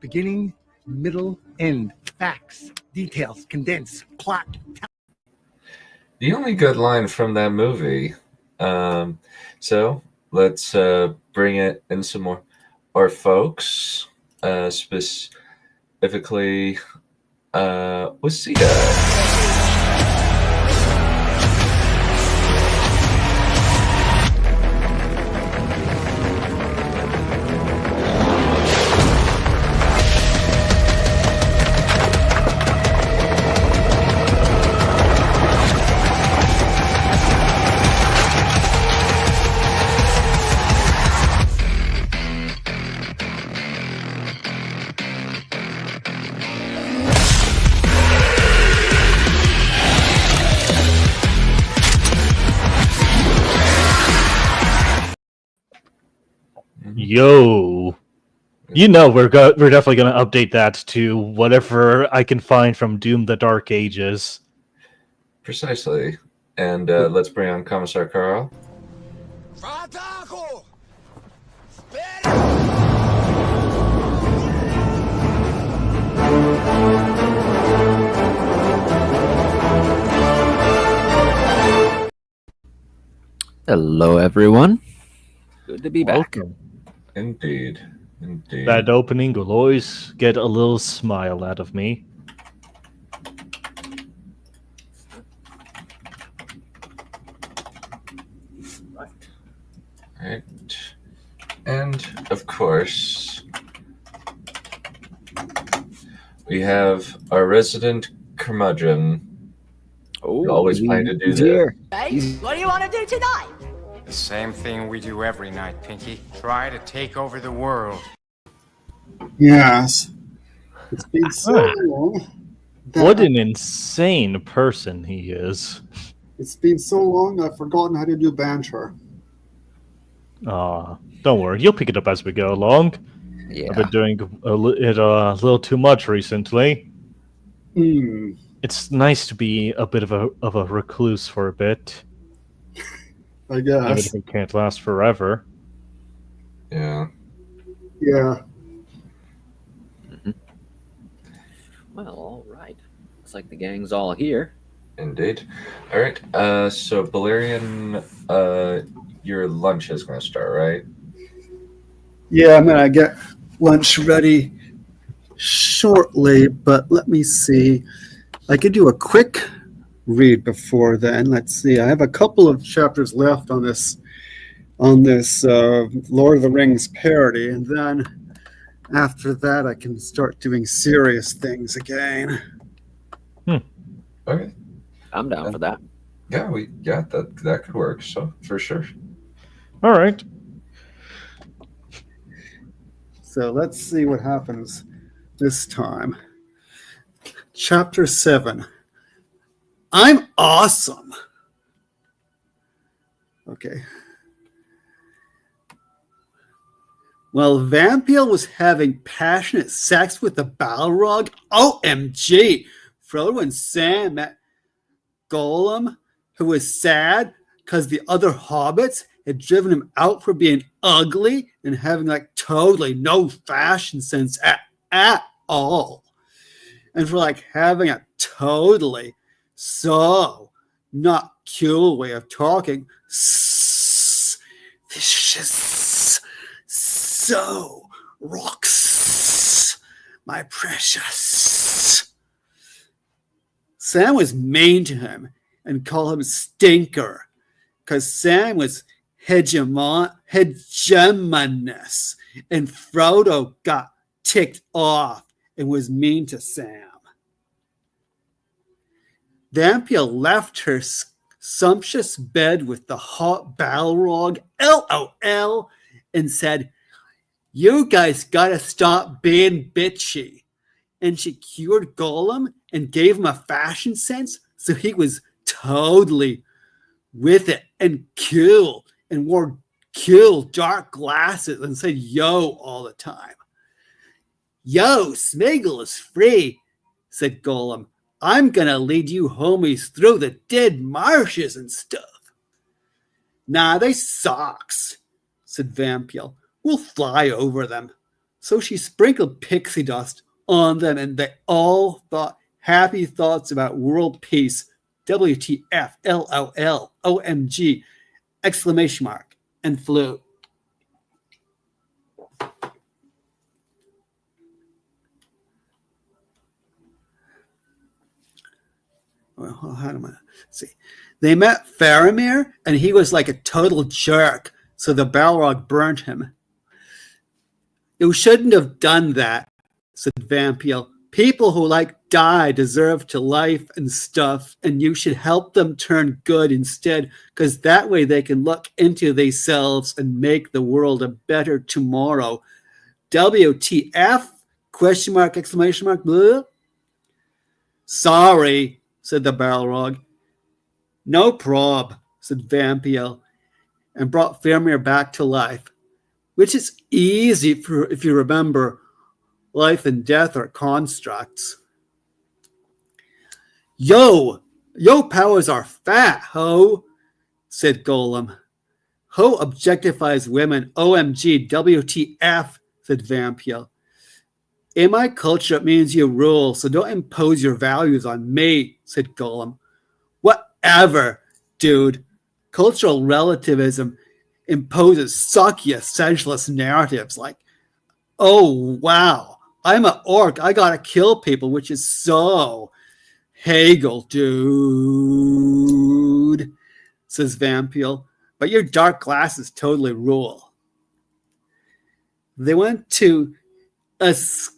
Beginning, middle, end. Facts, details, condense, plot. The only good line from that movie. So let's bring it in some more. Our folks, specifically, Wasita. Yo, you know we're definitely going to update that to whatever I can find from Doom: The Dark Ages. Precisely. And let's bring on Commissar Carl. Hello, everyone. Good to be back. Welcome. Indeed. That opening will always get a little smile out of me. Right. And, of course, we have our resident curmudgeon. Oh, Always planning to do he's that. here. Hey, what do you want to do tonight? The same thing we do every night, Pinky. Try to take over the world. Yes. It's been so long. What an insane person he is. It's been so long, I've forgotten how to do banter. Don't worry, you'll pick it up as we go along. Yeah. I've been doing it a little too much recently. It's nice to be a bit of a recluse for a bit. I Even guess. if it can't last forever. Yeah. Yeah. Well, all right. Looks like the gang's all here. Indeed. All right. So, Balerion, your lunch is going to start, right? Yeah, I'm going to get lunch ready shortly, but let me see. I could do a quick read before then. Let's see. I have a couple of chapters left on this Lord of the Rings parody, and then after that I can start doing serious things again. Okay. I'm down for that. Yeah, that could work. So for sure. All right. So let's see what happens this time. Chapter 7. I'm awesome. Okay. While Vampire was having passionate sex with the Balrog, OMG, Frodo and Sam met Gollum, who was sad because the other hobbits had driven him out for being ugly and having totally no fashion sense at all. And for having a totally so not cool way of talking. This is just so rocks, my precious. Sam was mean to him and called him stinker because Sam was hegemonous, and Frodo got ticked off and was mean to Sam. Vampire left her sumptuous bed with the hot Balrog, LOL, and said, "You guys gotta stop being bitchy." And she cured Gollum and gave him a fashion sense, so he was totally with it and cool and wore cool dark glasses and said yo all the time. "Yo, Smeagol is free," said Gollum. "I'm gonna lead you homies through the dead marshes and stuff." "Nah, they sucks," said Vampire. "We'll fly over them." So she sprinkled pixie dust on them, and they all thought happy thoughts about world peace. WTF, LOL, OMG, exclamation mark, and flew. Well, how do I see? They met Faramir, and he was like a total jerk, so the Balrog burnt him. You shouldn't have done that, said Vampiel. People who die deserve to life and stuff, and you should help them turn good instead, because that way they can look into themselves and make the world a better tomorrow. WTF? Question mark, exclamation mark, blah. Sorry, said the Balrog. No prob, said Vampiel, and brought Faramir back to life, which is easy if you remember life and death are constructs. Yo powers are fat, ho, said Golem. Ho objectifies women, OMG, WTF, said Vampiel. In my culture, it means you rule, so don't impose your values on me, said Golem. Whatever, dude. Cultural relativism imposes sucky essentialist narratives like, oh, wow, I'm an orc, I gotta kill people, which is so Hegel, dude, says Vampiel. But your dark glasses totally rule. They went to Asclepius,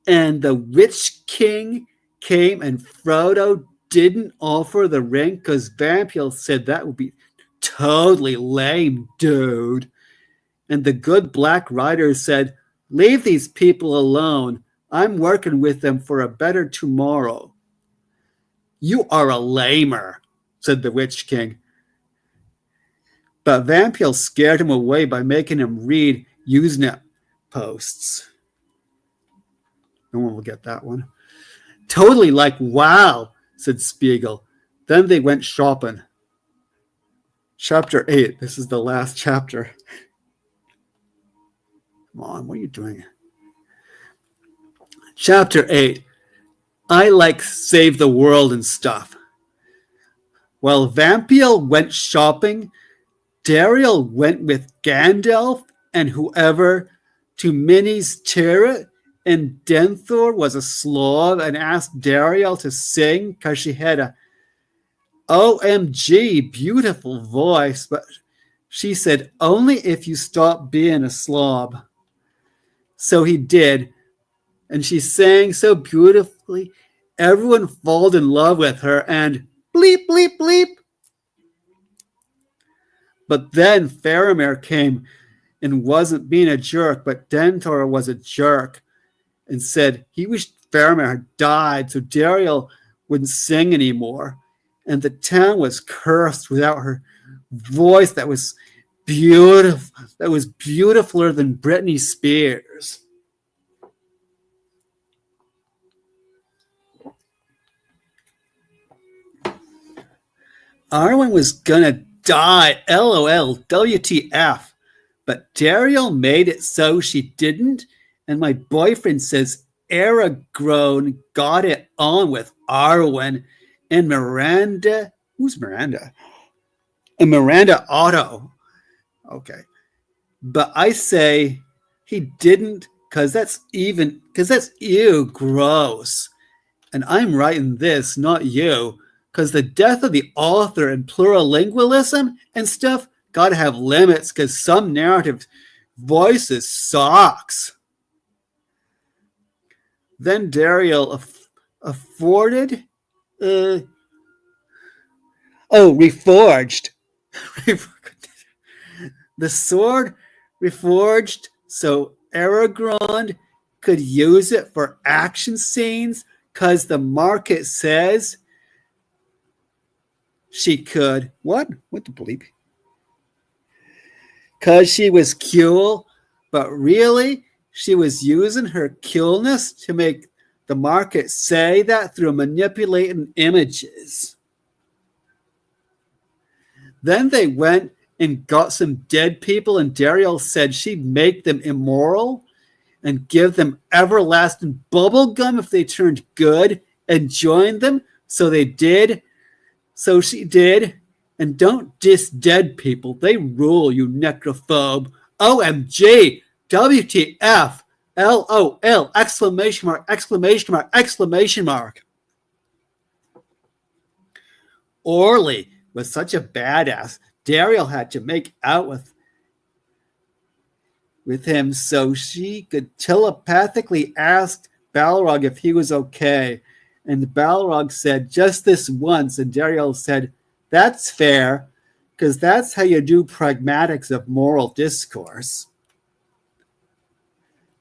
and the Witch King came, and Frodo didn't offer the ring because Vampiel said that would be totally lame, dude. And the good Black Rider said, leave these people alone. I'm working with them for a better tomorrow. You are a lamer, said the Witch King. But Vampiel scared him away by making him read Usenet posts. No one will get that one. Totally wow, said Spiegel. Then they went shopping. Chapter 8. This is the last chapter. Come on, what are you doing? Chapter 8. I save the world and stuff. While Vampiel went shopping, Dariel went with Gandalf and whoever to Minnie's turret, and Denthor was a Slav and asked Dariel to sing because she had a OMG beautiful voice, but she said only if you stop being a slob. So he did, and she sang so beautifully, everyone fell in love with her, and bleep, bleep, bleep. But then Faramir came and wasn't being a jerk, but Denthor was a jerk and said he wished Faramir had died so Dariel wouldn't sing anymore. And the town was cursed without her voice that was beautiful, that was beautifuler than Britney Spears. Arwen was gonna die, LOL, WTF. But Dariel made it so she didn't, and my boyfriend says Aragorn got it on with Arwen, and Miranda. Who's Miranda? And Miranda Otto. Okay. But I say he didn't because that's ew, gross. And I'm writing this, not you, because the death of the author and plurilingualism and stuff gotta have limits because some narrative voices sucks. Then Dariel reforged. The sword reforged so Aragorn could use it for action scenes because the market says she could. What the bleep? Because she was cool, but really she was using her coolness to make the market say that through manipulating images. Then they went and got some dead people, and Dariel said she'd make them immortal and give them everlasting bubble gum if they turned good and joined them. So they did. So she did. And don't diss dead people. They rule, you necrophobe. OMG! WTF! LOL! Exclamation mark! Exclamation mark! Exclamation mark! Orly was such a badass. Dariel had to make out with him so she could telepathically ask Balrog if he was okay. And Balrog said, just this once. And Dariel said, that's fair, because that's how you do pragmatics of moral discourse.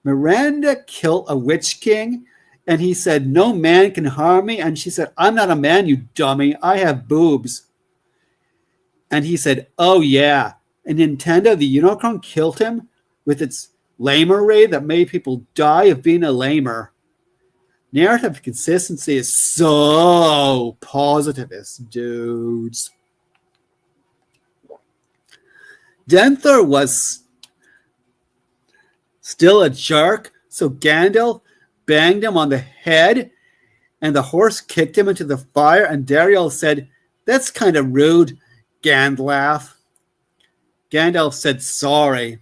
Miranda killed a Witch King, and he said, no man can harm me. And she said, I'm not a man, you dummy. I have boobs. And he said, oh, yeah. And Nintendo, the unicorn, killed him with its lamer ray that made people die of being a lamer. Narrative consistency is so positivist, dudes. Denthor was still a jerk, so Gandalf banged him on the head, and the horse kicked him into the fire, and Dariel said, that's kind of rude, Gandalf. Gandalf said, sorry.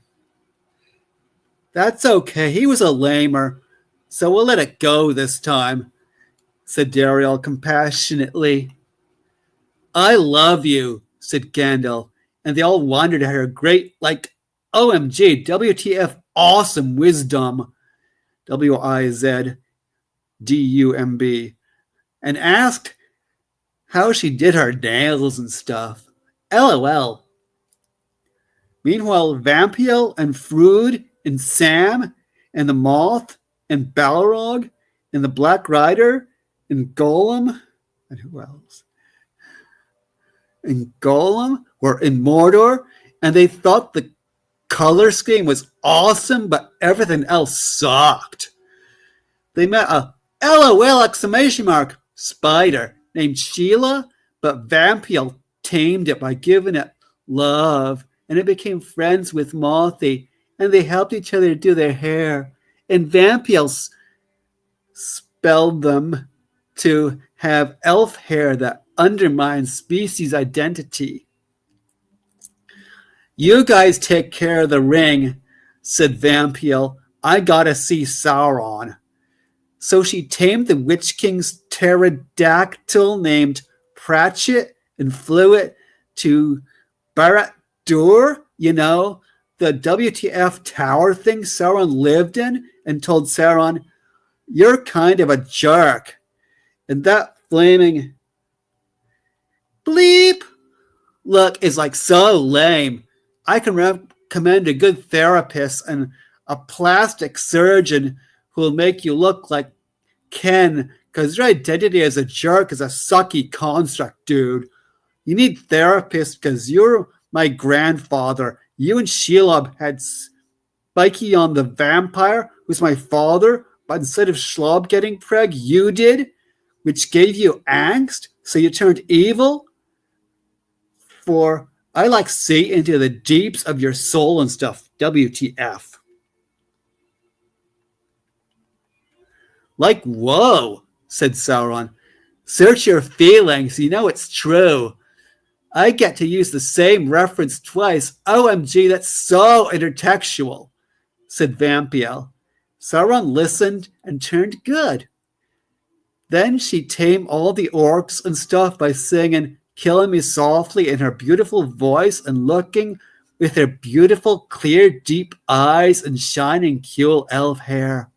That's okay, he was a lamer. So we'll let it go this time, said Dariel compassionately. I love you, said Gandalf, and they all wondered at her great, OMG, WTF, awesome wisdom, WIZDUMB, and asked how she did her nails and stuff. LOL. Meanwhile, Vampiel and Frood and Sam and the Moth and Balrog, and the Black Rider, and Golem, and who else? And Golem were in Mordor, and they thought the color scheme was awesome, but everything else sucked. They met a LOL exclamation mark spider named Sheila, but Vampiel tamed it by giving it love, and it became friends with Mothy, and they helped each other do their hair. And Vampiel spelled them to have elf hair that undermines species identity. You guys take care of the ring, said Vampiel. I gotta see Sauron. So she tamed the Witch King's pterodactyl named Pratchett and flew it to Barad-dûr, the WTF tower thing Sauron lived in, and told Sauron, you're kind of a jerk. And that flaming bleep look is so lame. I can recommend a good therapist and a plastic surgeon who will make you look like Ken, because your identity as a jerk is a sucky construct, dude. You need therapists because you're my grandfather. You and Shelob had Spiky on the vampire, who's my father, but instead of Schlob getting preg, you did, which gave you angst, so you turned evil. For I see into the deeps of your soul and stuff. WTF. Whoa, said Sauron. Search your feelings, it's true. I get to use the same reference twice. OMG, that's so intertextual, said Vampiel. Sauron listened and turned good. Then she tamed all the orcs and stuff by singing Killing Me Softly in her beautiful voice and looking with her beautiful, clear, deep eyes and shining, cool elf hair.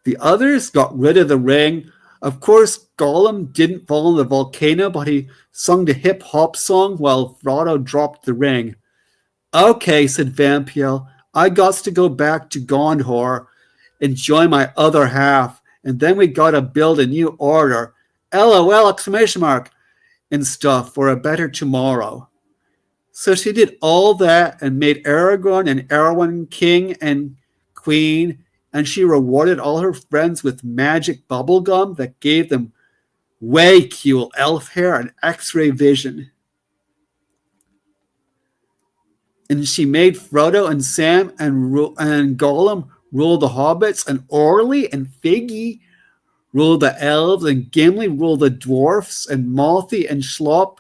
The others got rid of the ring. Of course, Gollum didn't fall in the volcano, but he sung the hip-hop song while Frodo dropped the ring. Okay, said Vampiel, I got to go back to Gondor and join my other half, and then we gotta build a new order. LOL exclamation mark and stuff for a better tomorrow. So she did all that and made Aragorn and Arwen king and queen, and she rewarded all her friends with magic bubblegum that gave them way cool elf hair and x-ray vision. and she made Frodo and Sam and Gollum rule the hobbits, and Orly and Figgy rule the elves, and Gimli rule the dwarfs, and Malthy and Schlop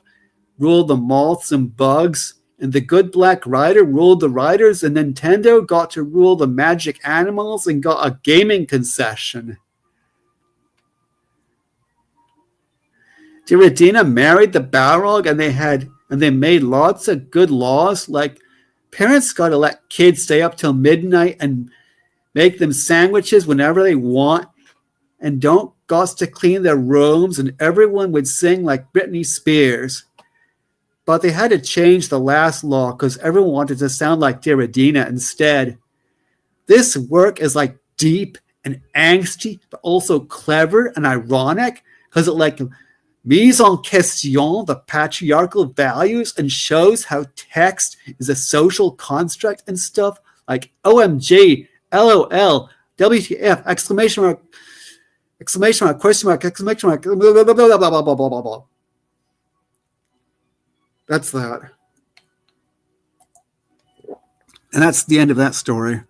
ruled the moths and bugs, and the good black rider ruled the riders, and Nintendo got to rule the magic animals and got a gaming concession. Giradina married the Balrog, and they made lots of good laws, like parents got to let kids stay up till midnight and make them sandwiches whenever they want, and don't got to clean their rooms, and everyone would sing like Britney Spears. But they had to change the last law because everyone wanted to sound like Giradina instead. This work is like deep and angsty, but also clever and ironic because it like mise en question the patriarchal values and shows how text is a social construct and stuff like OMG, LOL, WTF, exclamation mark, question mark, exclamation mark, blah, blah, blah, blah, blah, blah, blah, blah, blah. That's that. And that's the end of that story.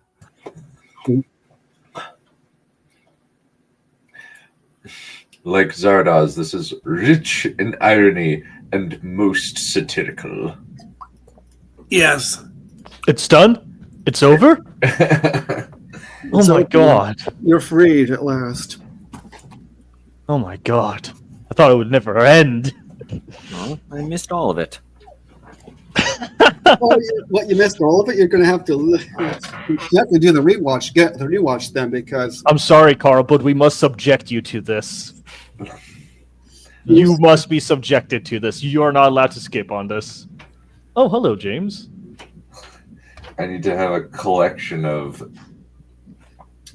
Like Zardoz, this is rich in irony and most satirical. Yes. It's done? It's over? Oh my god. You're freed at last. Oh my god. I thought it would never end. Well, I missed all of it. What, you missed all of it? You're going to have to do the rewatch. Get the rewatch then, because I'm sorry, Carl, but we must subject you to this. You must be subjected to this. You are not allowed to skip on this. Oh, hello, James. I need to have a collection of.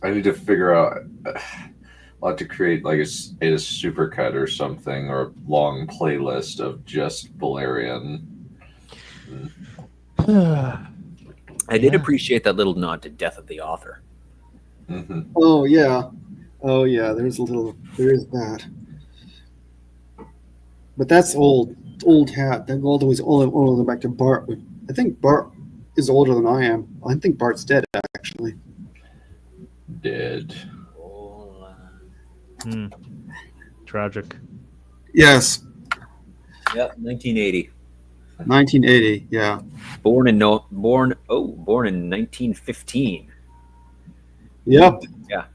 I need to figure out. I'll have to create like a supercut or something, or a long playlist of just Balerion. I did appreciate that little nod to Death of the Author. Mm-hmm. Oh yeah. There is that. But that's old hat. That gold was older back to Bart. I think Bart is older than I am. I think Bart's dead actually. Dead. Tragic. Yes. Yep, 1980. 1980. Yeah. Born in 1915. Yep. Yeah.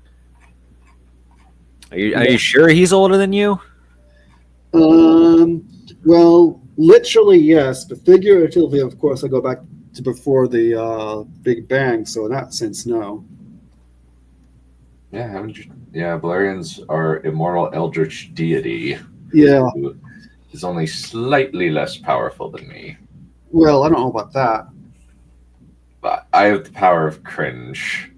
Are you sure he's older than you? Well, literally yes, but figuratively, of course, I go back to before the Big Bang. So in that sense, no. Yeah, haven't you? Yeah, Balerions are immortal eldritch deity. Yeah. Who is only slightly less powerful than me. Well, I don't know about that. But I have the power of cringe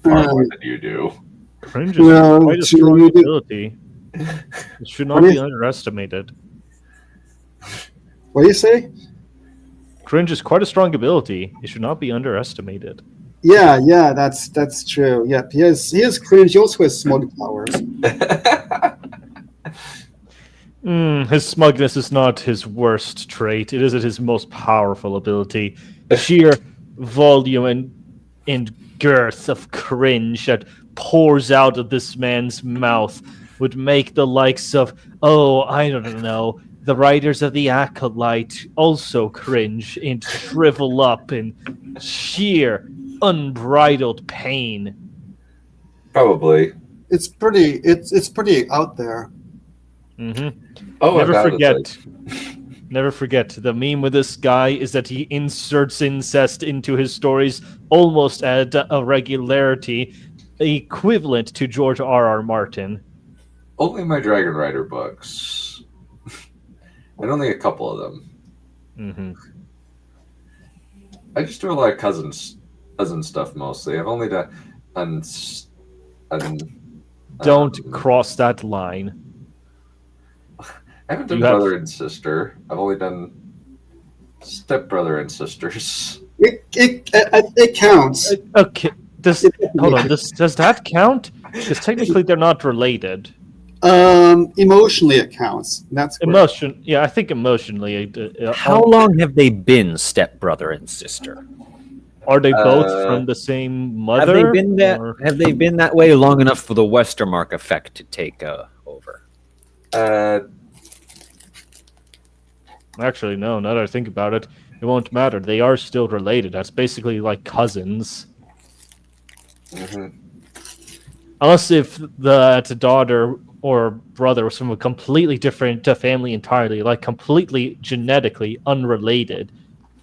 far more than you do. Cringe is quite a strong ability. It should not be underestimated. What do you say? Cringe is quite a strong ability. It should not be underestimated. Yeah, that's true. Yep, he has cringe. He also has smug powers. His smugness is not his worst trait. It is his most powerful ability. The sheer volume and girth of cringe that pours out of this man's mouth would make the likes of, I don't know, the writers of the Acolyte also cringe and shrivel up in sheer, unbridled pain. Probably. It's pretty out there. Mm-hmm. Oh, Never forget, the meme with this guy is that he inserts incest into his stories almost at a regularity equivalent to George R.R. Martin. Only my Dragon Rider books. And only a couple of them. Mm-hmm. I just do a lot of cousin stuff mostly. I've only done... Don't cross that line. I haven't done brother and sister. I've only done stepbrother and sisters. It counts. Okay, hold on. Does that count? Because technically they're not related. Emotionally, it counts. That's great. Emotion. Yeah, I think emotionally. How long have they been stepbrother and sister? Are they both from the same mother? Have they been that? or- Have they been that way long enough for the Westermark effect to take over? Actually, no. Now that I think about it, it won't matter. They are still related. That's basically like cousins. Mhm. Unless if the daughter or brother was from a completely different family entirely, like completely genetically unrelated.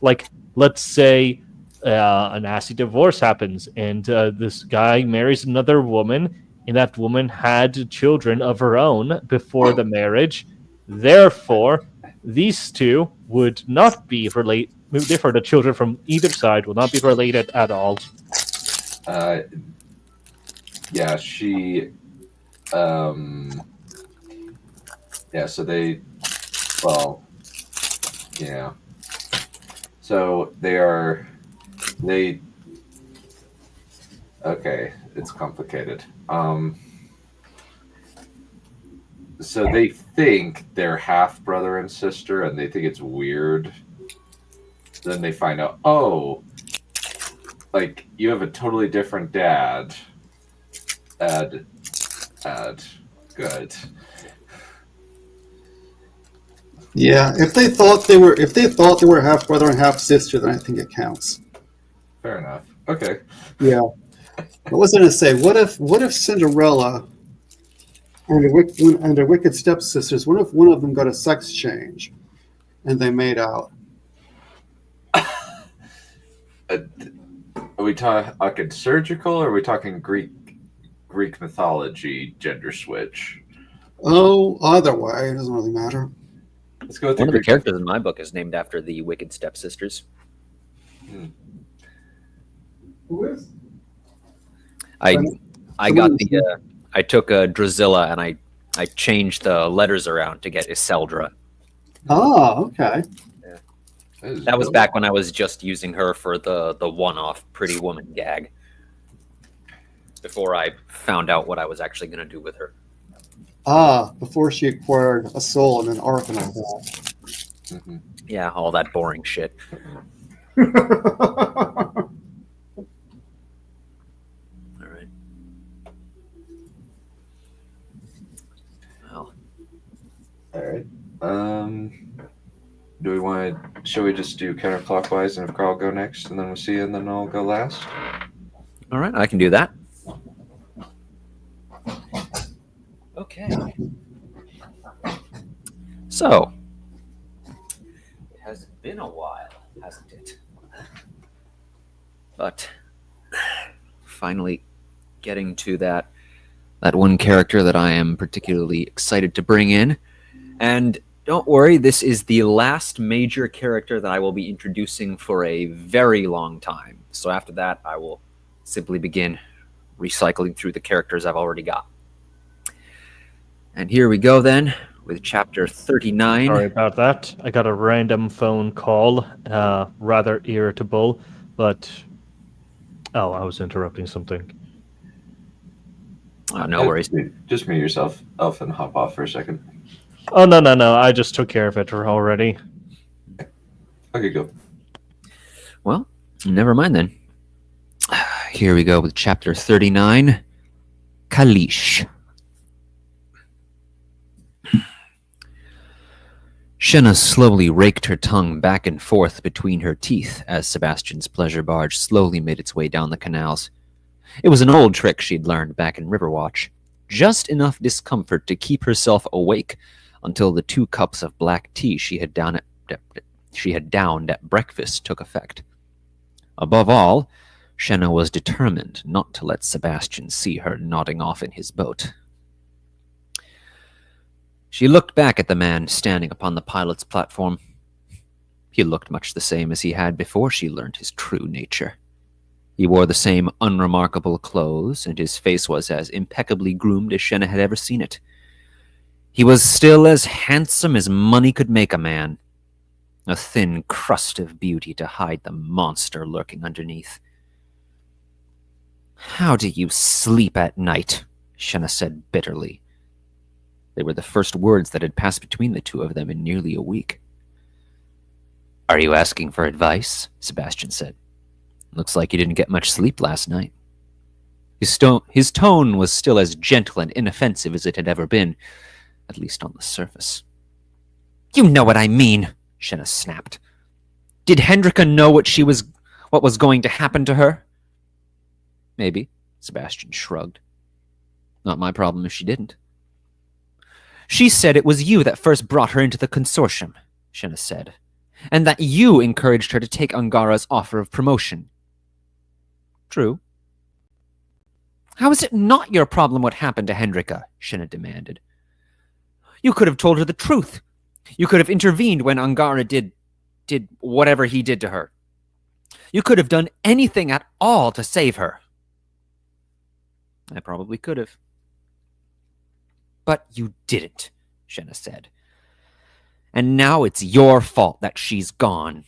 Like, let's say a nasty divorce happens and this guy marries another woman, and that woman had children of her own before the marriage. Therefore, these two would not be related. Therefore, the children from either side will not be related at all. Yeah, she. Yeah, so they. Well, yeah. So they are. They. Okay, it's complicated. So they think they're half brother and sister, and they think it's weird. Then they find out, oh, like you have a totally different dad. Good. Yeah, if they thought they were half brother and half sister, then I think it counts. Fair enough. Okay. Yeah. What was I going to say? What if Cinderella and her wicked stepsisters? What if one of them got a sex change, and they made out? Are we talking surgical, or are we talking Greek mythology gender switch? Oh, either way, it doesn't really matter. Let's go with One of the Greek. characters in my book is named after the Wicked Stepsisters. Who is? I got the I took a Drusilla and I changed the letters around to get Iseldra. Oh, okay. That was back when I was just using her for the one-off Pretty Woman gag. Before I found out what I was actually going to do with her. Before she acquired a soul and an arc and all that. Mhm. Yeah, all that boring shit. All right. Well, All right. Do we want to? Shall we just do counterclockwise and have Carl go next, and then we'll see, and then I'll go last? all right, I can do that. Okay. So, it has been a while, hasn't it? But finally getting to that one character that I am particularly excited to bring in. And don't worry, this is the last major character that I will be introducing for a very long time. So after that, I will simply begin recycling through the characters I've already got. And here we go then, with chapter 39. Sorry about that. I got a random phone call, rather irritable, but... Oh, I was interrupting something. Oh, no worries. Just mute yourself, Elf, and hop off for a second. Oh, no. I just took care of it already. Okay, go. Well, never mind then. Here we go with chapter 39, Kalish. Shenna slowly raked her tongue back and forth between her teeth as Sebastian's pleasure barge slowly made its way down the canals. It was an old trick she'd learned back in Riverwatch. Just enough discomfort to keep herself awake until the 2 cups of black tea she had downed at breakfast took effect. Above all, Shenna was determined not to let Sebastian see her nodding off in his boat. She looked back at the man standing upon the pilot's platform. He looked much the same as he had before she learned his true nature. He wore the same unremarkable clothes, and his face was as impeccably groomed as Shenna had ever seen it. He was still as handsome as money could make a man, a thin crust of beauty to hide the monster lurking underneath. "How do you sleep at night?" Shenna said bitterly. They were the first words that had passed between the two of them in nearly a week. "Are you asking for advice?" Sebastian said. "Looks like you didn't get much sleep last night." His tone was still as gentle and inoffensive as it had ever been, at least on the surface. "You know what I mean," Shenna snapped. "Did Hendrika know what was going to happen to her?" "Maybe," Sebastian shrugged. "Not my problem if she didn't." "She said it was you that first brought her into the consortium," Shenna said, "and that you encouraged her to take Angara's offer of promotion." "True." "How is it not your problem what happened to Hendrika?" Shenna demanded. "You could have told her the truth. You could have intervened when Angara did whatever he did to her. You could have done anything at all to save her." "I probably could have." "But you didn't," Shenna said. "And now it's your fault that she's gone."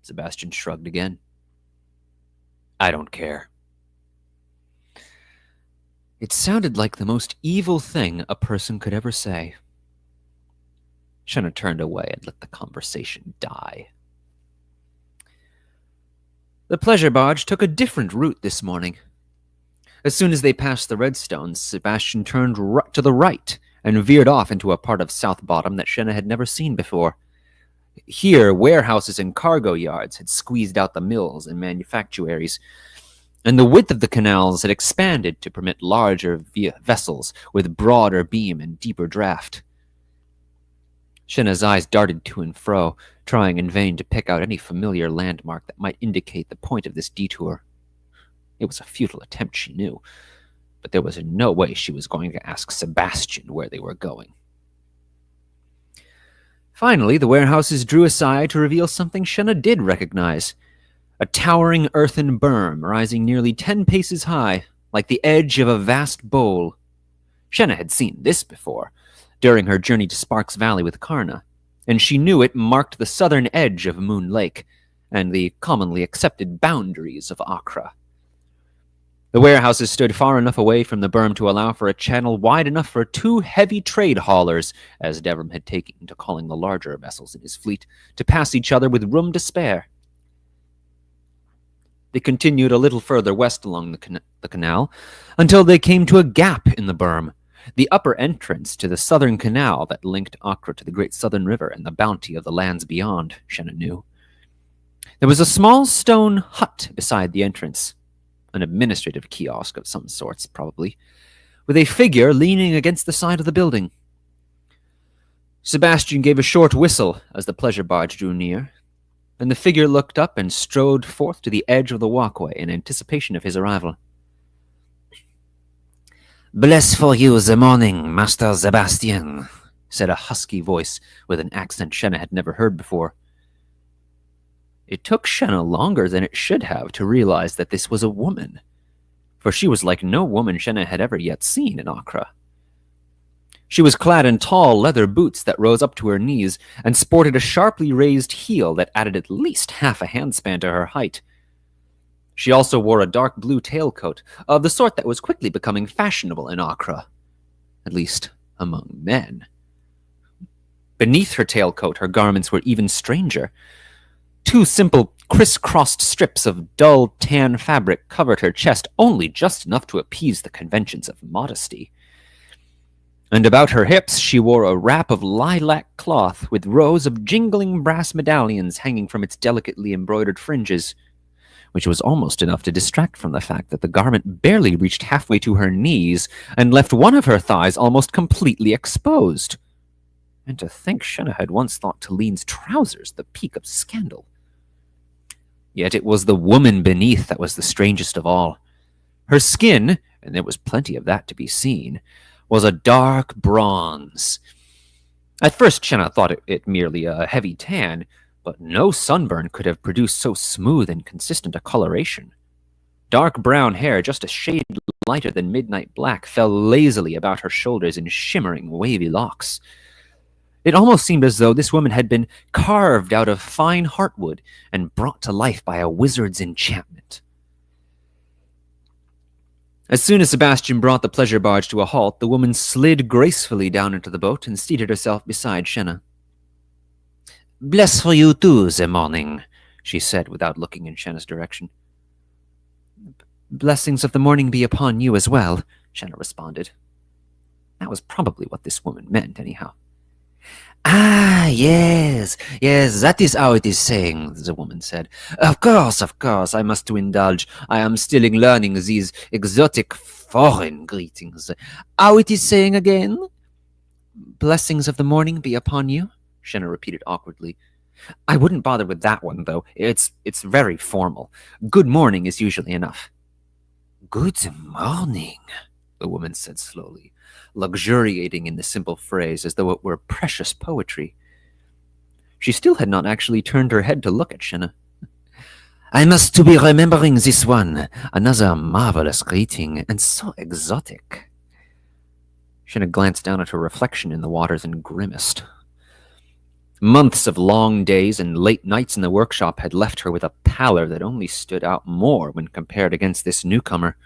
Sebastian shrugged again. "I don't care." It sounded like the most evil thing a person could ever say. Shenna turned away and let the conversation die. The pleasure barge took a different route this morning. As soon as they passed the Redstones, Sebastian turned to the right and veered off into a part of South Bottom that Shenna had never seen before. Here, warehouses and cargo yards had squeezed out the mills and manufactories, and the width of the canals had expanded to permit larger vessels with broader beam and deeper draft. Shenna's eyes darted to and fro, trying in vain to pick out any familiar landmark that might indicate the point of this detour. It was a futile attempt, she knew, but there was in no way she was going to ask Sebastian where they were going. Finally, the warehouses drew aside to reveal something Shenna did recognize. A towering earthen berm rising nearly 10 paces high, like the edge of a vast bowl. Shenna had seen this before, during her journey to Sparks Valley with Karna, and she knew it marked the southern edge of Moon Lake, and the commonly accepted boundaries of Accra. The warehouses stood far enough away from the berm to allow for a channel wide enough for 2 heavy trade haulers, as Devram had taken to calling the larger vessels in his fleet, to pass each other with room to spare. They continued a little further west along the canal, until they came to a gap in the berm, the upper entrance to the southern canal that linked Accra to the Great Southern River and the bounty of the lands beyond, Shenna knew. There was a small stone hut beside the entrance, an administrative kiosk of some sorts, probably, with a figure leaning against the side of the building. Sebastian gave a short whistle as the pleasure barge drew near, and the figure looked up and strode forth to the edge of the walkway in anticipation of his arrival. "Bless for you the morning, Master Sebastian," said a husky voice with an accent Shenna had never heard before. It took Shenna longer than it should have to realize that this was a woman, for she was like no woman Shenna had ever yet seen in Accra. She was clad in tall leather boots that rose up to her knees and sported a sharply raised heel that added at least half a handspan to her height. She also wore a dark blue tailcoat, of the sort that was quickly becoming fashionable in Accra, at least among men. Beneath her tailcoat, her garments were even stranger. 2 simple, crisscrossed strips of dull tan fabric covered her chest only just enough to appease the conventions of modesty. And about her hips she wore a wrap of lilac cloth with rows of jingling brass medallions hanging from its delicately embroidered fringes, which was almost enough to distract from the fact that the garment barely reached halfway to her knees and left one of her thighs almost completely exposed. And to think Shenna had once thought Talene's trousers the peak of scandal. Yet it was the woman beneath that was the strangest of all. Her skin, and there was plenty of that to be seen, was a dark bronze. At first Shenna thought it merely a heavy tan, but no sunburn could have produced so smooth and consistent a coloration. Dark brown hair, just a shade lighter than midnight black, fell lazily about her shoulders in shimmering, wavy locks. It almost seemed as though this woman had been carved out of fine heartwood and brought to life by a wizard's enchantment. As soon as Sebastian brought the pleasure barge to a halt, the woman slid gracefully down into the boat and seated herself beside Shenna. "Bless for you too, the morning," she said without looking in Shenna's direction. "Blessings of the morning be upon you as well," Shenna responded. That was probably what this woman meant, anyhow. "Ah, yes, that is how it is saying," the woman said. Of course, I must to indulge. I am still learning these exotic foreign greetings. How it is saying again?" "Blessings of the morning be upon you," Shenna repeated awkwardly. "I wouldn't bother with that one, though. It's very formal. Good morning is usually enough." "Good morning," the woman said slowly, luxuriating in the simple phrase as though it were precious poetry. She still had not actually turned her head to look at Shenna. "I must to be remembering this one. Another marvelous greeting, and so exotic." Shenna glanced down at her reflection in the waters and grimaced. Months of long days and late nights in the workshop had left her with a pallor that only stood out more when compared against this newcomer.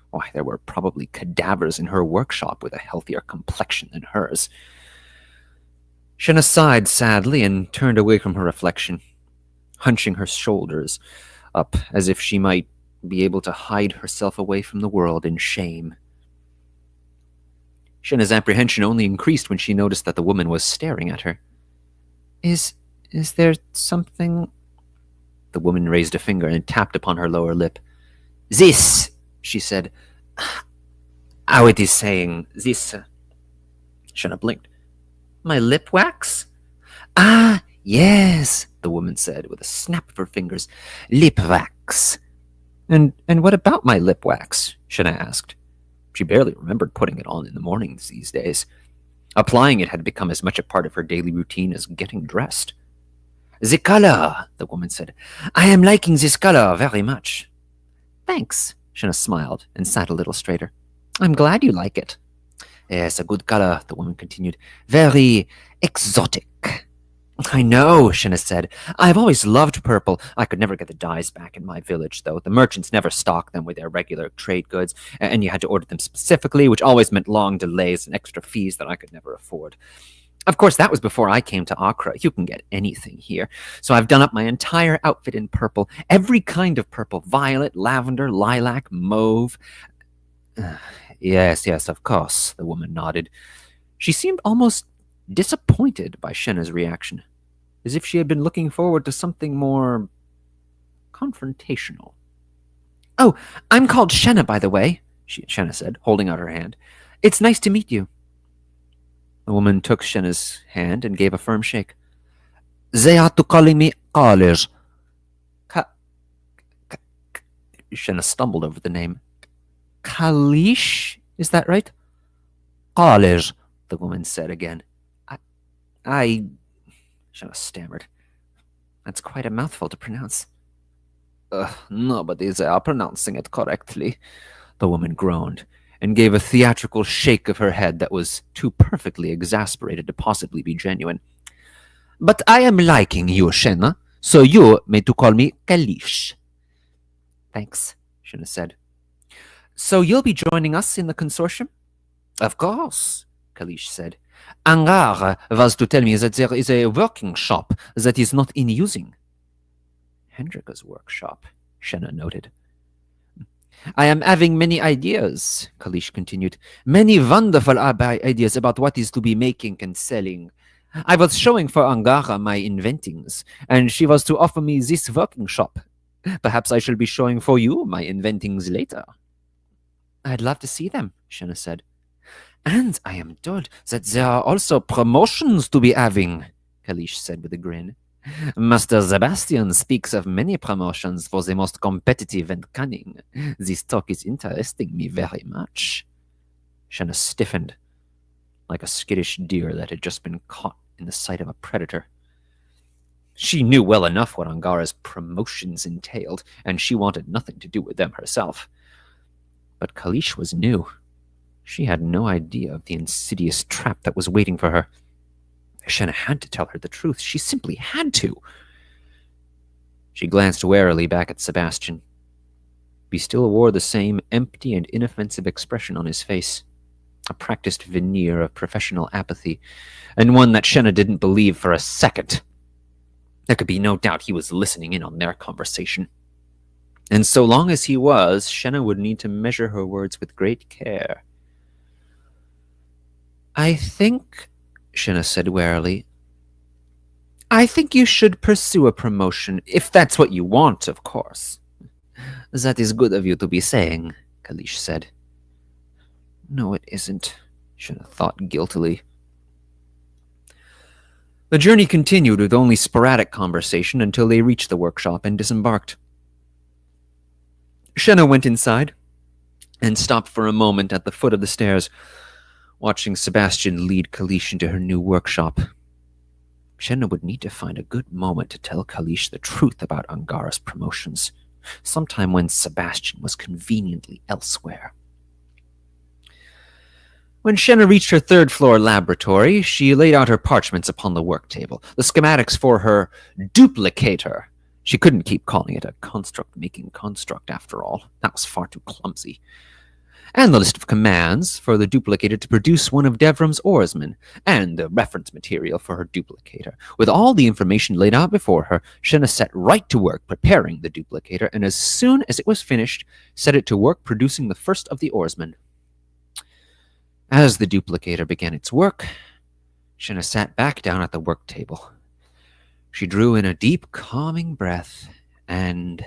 Why, there were probably cadavers in her workshop with a healthier complexion than hers. Shenna sighed sadly and turned away from her reflection, hunching her shoulders up as if she might be able to hide herself away from the world in shame. Shenna's apprehension only increased when she noticed that the woman was staring at her. Is there something? The woman raised a finger and tapped upon her lower lip. "This," she said. "How it is saying, this." Shenna blinked. "My lip wax?" "Ah, yes," the woman said with a snap of her fingers. "Lip wax." And what about my lip wax?" Shenna asked. She barely remembered putting it on in the mornings these days. Applying it had become as much a part of her daily routine as getting dressed. "The color," the woman said. "I am liking this color very much." "Thanks," Shenna smiled and sat a little straighter. "I'm glad you like it." "Yes, a good color," the woman continued. "Very exotic." "I know," Shenna said. "I've always loved purple. I could never get the dyes back in my village, though. The merchants never stocked them with their regular trade goods, and you had to order them specifically, which always meant long delays and extra fees that I could never afford. Of course, that was before I came to Accra. You can get anything here. So I've done up my entire outfit in purple. Every kind of purple. Violet, lavender, lilac, mauve." Yes, of course," the woman nodded. She seemed almost disappointed by Shenna's reaction, as if she had been looking forward to something more confrontational. "Oh, I'm called Shenna, by the way," Shenna said, holding out her hand. "It's nice to meet you." The woman took Shenna's hand and gave a firm shake. "They are to calling me Kalish." Shenna stumbled over the name. "Kalish? Is that right?" "Kalish," the woman said again. I Shenna stammered. "That's quite a mouthful to pronounce." "Nobody they are pronouncing it correctly," the woman groaned, and gave a theatrical shake of her head that was too perfectly exasperated to possibly be genuine. "But I am liking you, Shenna, so you may to call me Kalish." "Thanks," Shenna said. "So you'll be joining us in the consortium?" "Of course," Kalish said. "Angar was to tell me that there is a working shop that is not in using." "Hendrika's workshop," Shenna noted. "I am having many ideas," Kalish continued. "Many wonderful ideas about what is to be making and selling. I was showing for Angara my inventings, and she was to offer me this working shop. Perhaps I shall be showing for you my inventings later." "I'd love to see them," Shenna said. "And I am told that there are also promotions to be having," Kalish said with a grin. "Master Sebastian speaks of many promotions for the most competitive and cunning. This talk is interesting me very much." Shenna stiffened, like a skittish deer that had just been caught in the sight of a predator. She knew well enough what Angara's promotions entailed, and she wanted nothing to do with them herself. But Kalish was new. She had no idea of the insidious trap that was waiting for her. Shenna had to tell her the truth. She simply had to. She glanced warily back at Sebastian. He still wore the same empty and inoffensive expression on his face, a practiced veneer of professional apathy, and one that Shenna didn't believe for a second. There could be no doubt he was listening in on their conversation. And so long as he was, Shenna would need to measure her words with great care. "I think," Shenna said warily, "I think you should pursue a promotion, if that's what you want, of course." "That is good of you to be saying," Kalish said. "No, it isn't," Shenna thought guiltily. The journey continued with only sporadic conversation until they reached the workshop and disembarked. Shenna went inside and stopped for a moment at the foot of the stairs, watching Sebastian lead Kalish into her new workshop. Shenna would need to find a good moment to tell Kalish the truth about Angara's promotions, sometime when Sebastian was conveniently elsewhere. When Shenna reached her third-floor laboratory, she laid out her parchments upon the work table, the schematics for her duplicator. She couldn't keep calling it a construct-making construct, after all. That was far too clumsy. And the list of commands for the duplicator to produce one of Devram's oarsmen, and the reference material for her duplicator. With all the information laid out before her, Shenna set right to work preparing the duplicator, and as soon as it was finished, set it to work producing the first of the oarsmen. As the duplicator began its work, Shenna sat back down at the work table. She drew in a deep, calming breath, and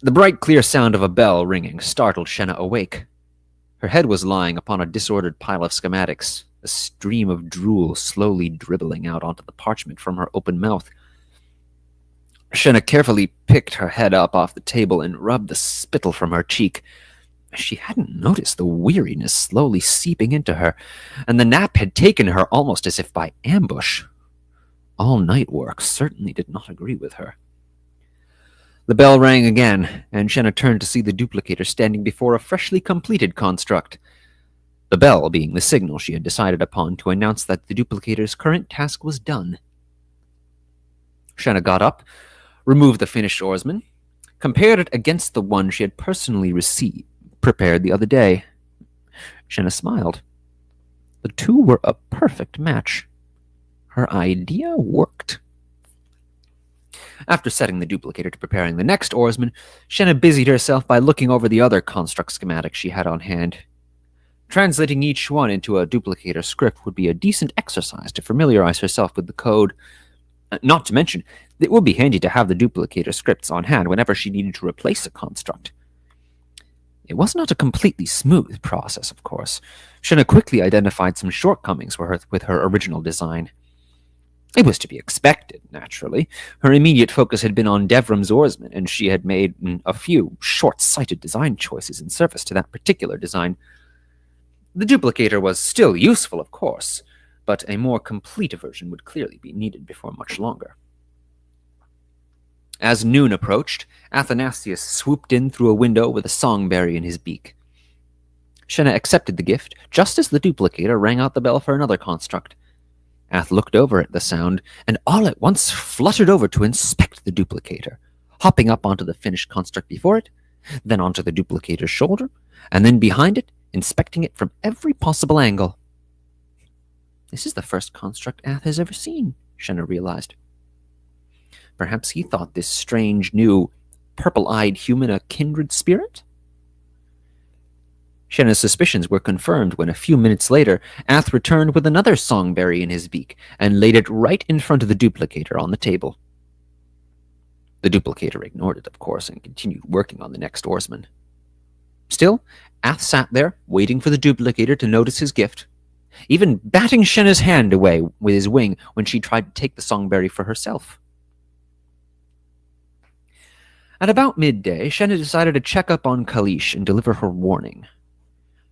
the bright, clear sound of a bell ringing startled Shenna awake. Her head was lying upon a disordered pile of schematics, a stream of drool slowly dribbling out onto the parchment from her open mouth. Shenna carefully picked her head up off the table and rubbed the spittle from her cheek. She hadn't noticed the weariness slowly seeping into her, and the nap had taken her almost as if by ambush. All-night work certainly did not agree with her. The bell rang again, and Shenna turned to see the duplicator standing before a freshly completed construct. The bell being the signal she had decided upon to announce that the duplicator's current task was done. Shenna got up, removed the finished oarsman, compared it against the one she had personally prepared the other day. Shenna smiled. The two were a perfect match. Her idea worked. After setting the duplicator to preparing the next oarsman, Shenna busied herself by looking over the other construct schematics she had on hand. Translating each one into a duplicator script would be a decent exercise to familiarize herself with the code. Not to mention, it would be handy to have the duplicator scripts on hand whenever she needed to replace a construct. It was not a completely smooth process, of course. Shenna quickly identified some shortcomings with her original design. It was to be expected, naturally. Her immediate focus had been on Devram's oarsmen, and she had made a few short-sighted design choices in service to that particular design. The duplicator was still useful, of course, but a more complete version would clearly be needed before much longer. As noon approached, Athanasius swooped in through a window with a songberry in his beak. Shenna accepted the gift just as the duplicator rang out the bell for another construct. Ath looked over at the sound, and all at once fluttered over to inspect the duplicator, hopping up onto the finished construct before it, then onto the duplicator's shoulder, and then behind it, inspecting it from every possible angle. This is the first construct Ath has ever seen, Shenna realized. Perhaps he thought this strange, new, purple-eyed human a kindred spirit? Shenna's suspicions were confirmed when a few minutes later, Ath returned with another songberry in his beak and laid it right in front of the duplicator on the table. The duplicator ignored it, of course, and continued working on the next oarsman. Still, Ath sat there, waiting for the duplicator to notice his gift, even batting Shenna's hand away with his wing when she tried to take the songberry for herself. At about midday, Shenna decided to check up on Kalish and deliver her warning.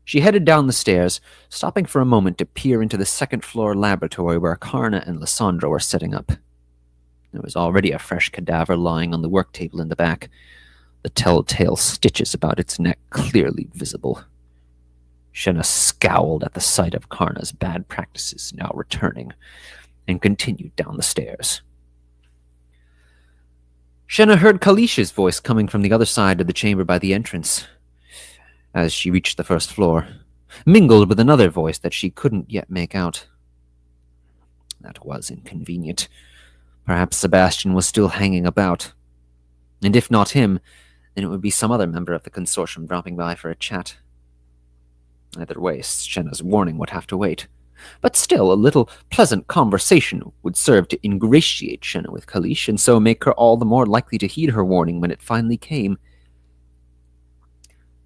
She headed down the stairs, stopping for a moment to peer into the second-floor laboratory where Karna and Lysandra were setting up. There was already a fresh cadaver lying on the work table in the back, the telltale stitches about its neck clearly visible. Shenna scowled at the sight of Karna's bad practices now returning, and continued down the stairs. Shenna heard Kalish's voice coming from the other side of the chamber by the entrance as she reached the first floor, mingled with another voice that she couldn't yet make out. That was inconvenient. Perhaps Sebastian was still hanging about. And if not him, then it would be some other member of the consortium dropping by for a chat. Either way, Shenna's warning would have to wait. But still, a little pleasant conversation would serve to ingratiate Shenna with Kalish, and so make her all the more likely to heed her warning when it finally came.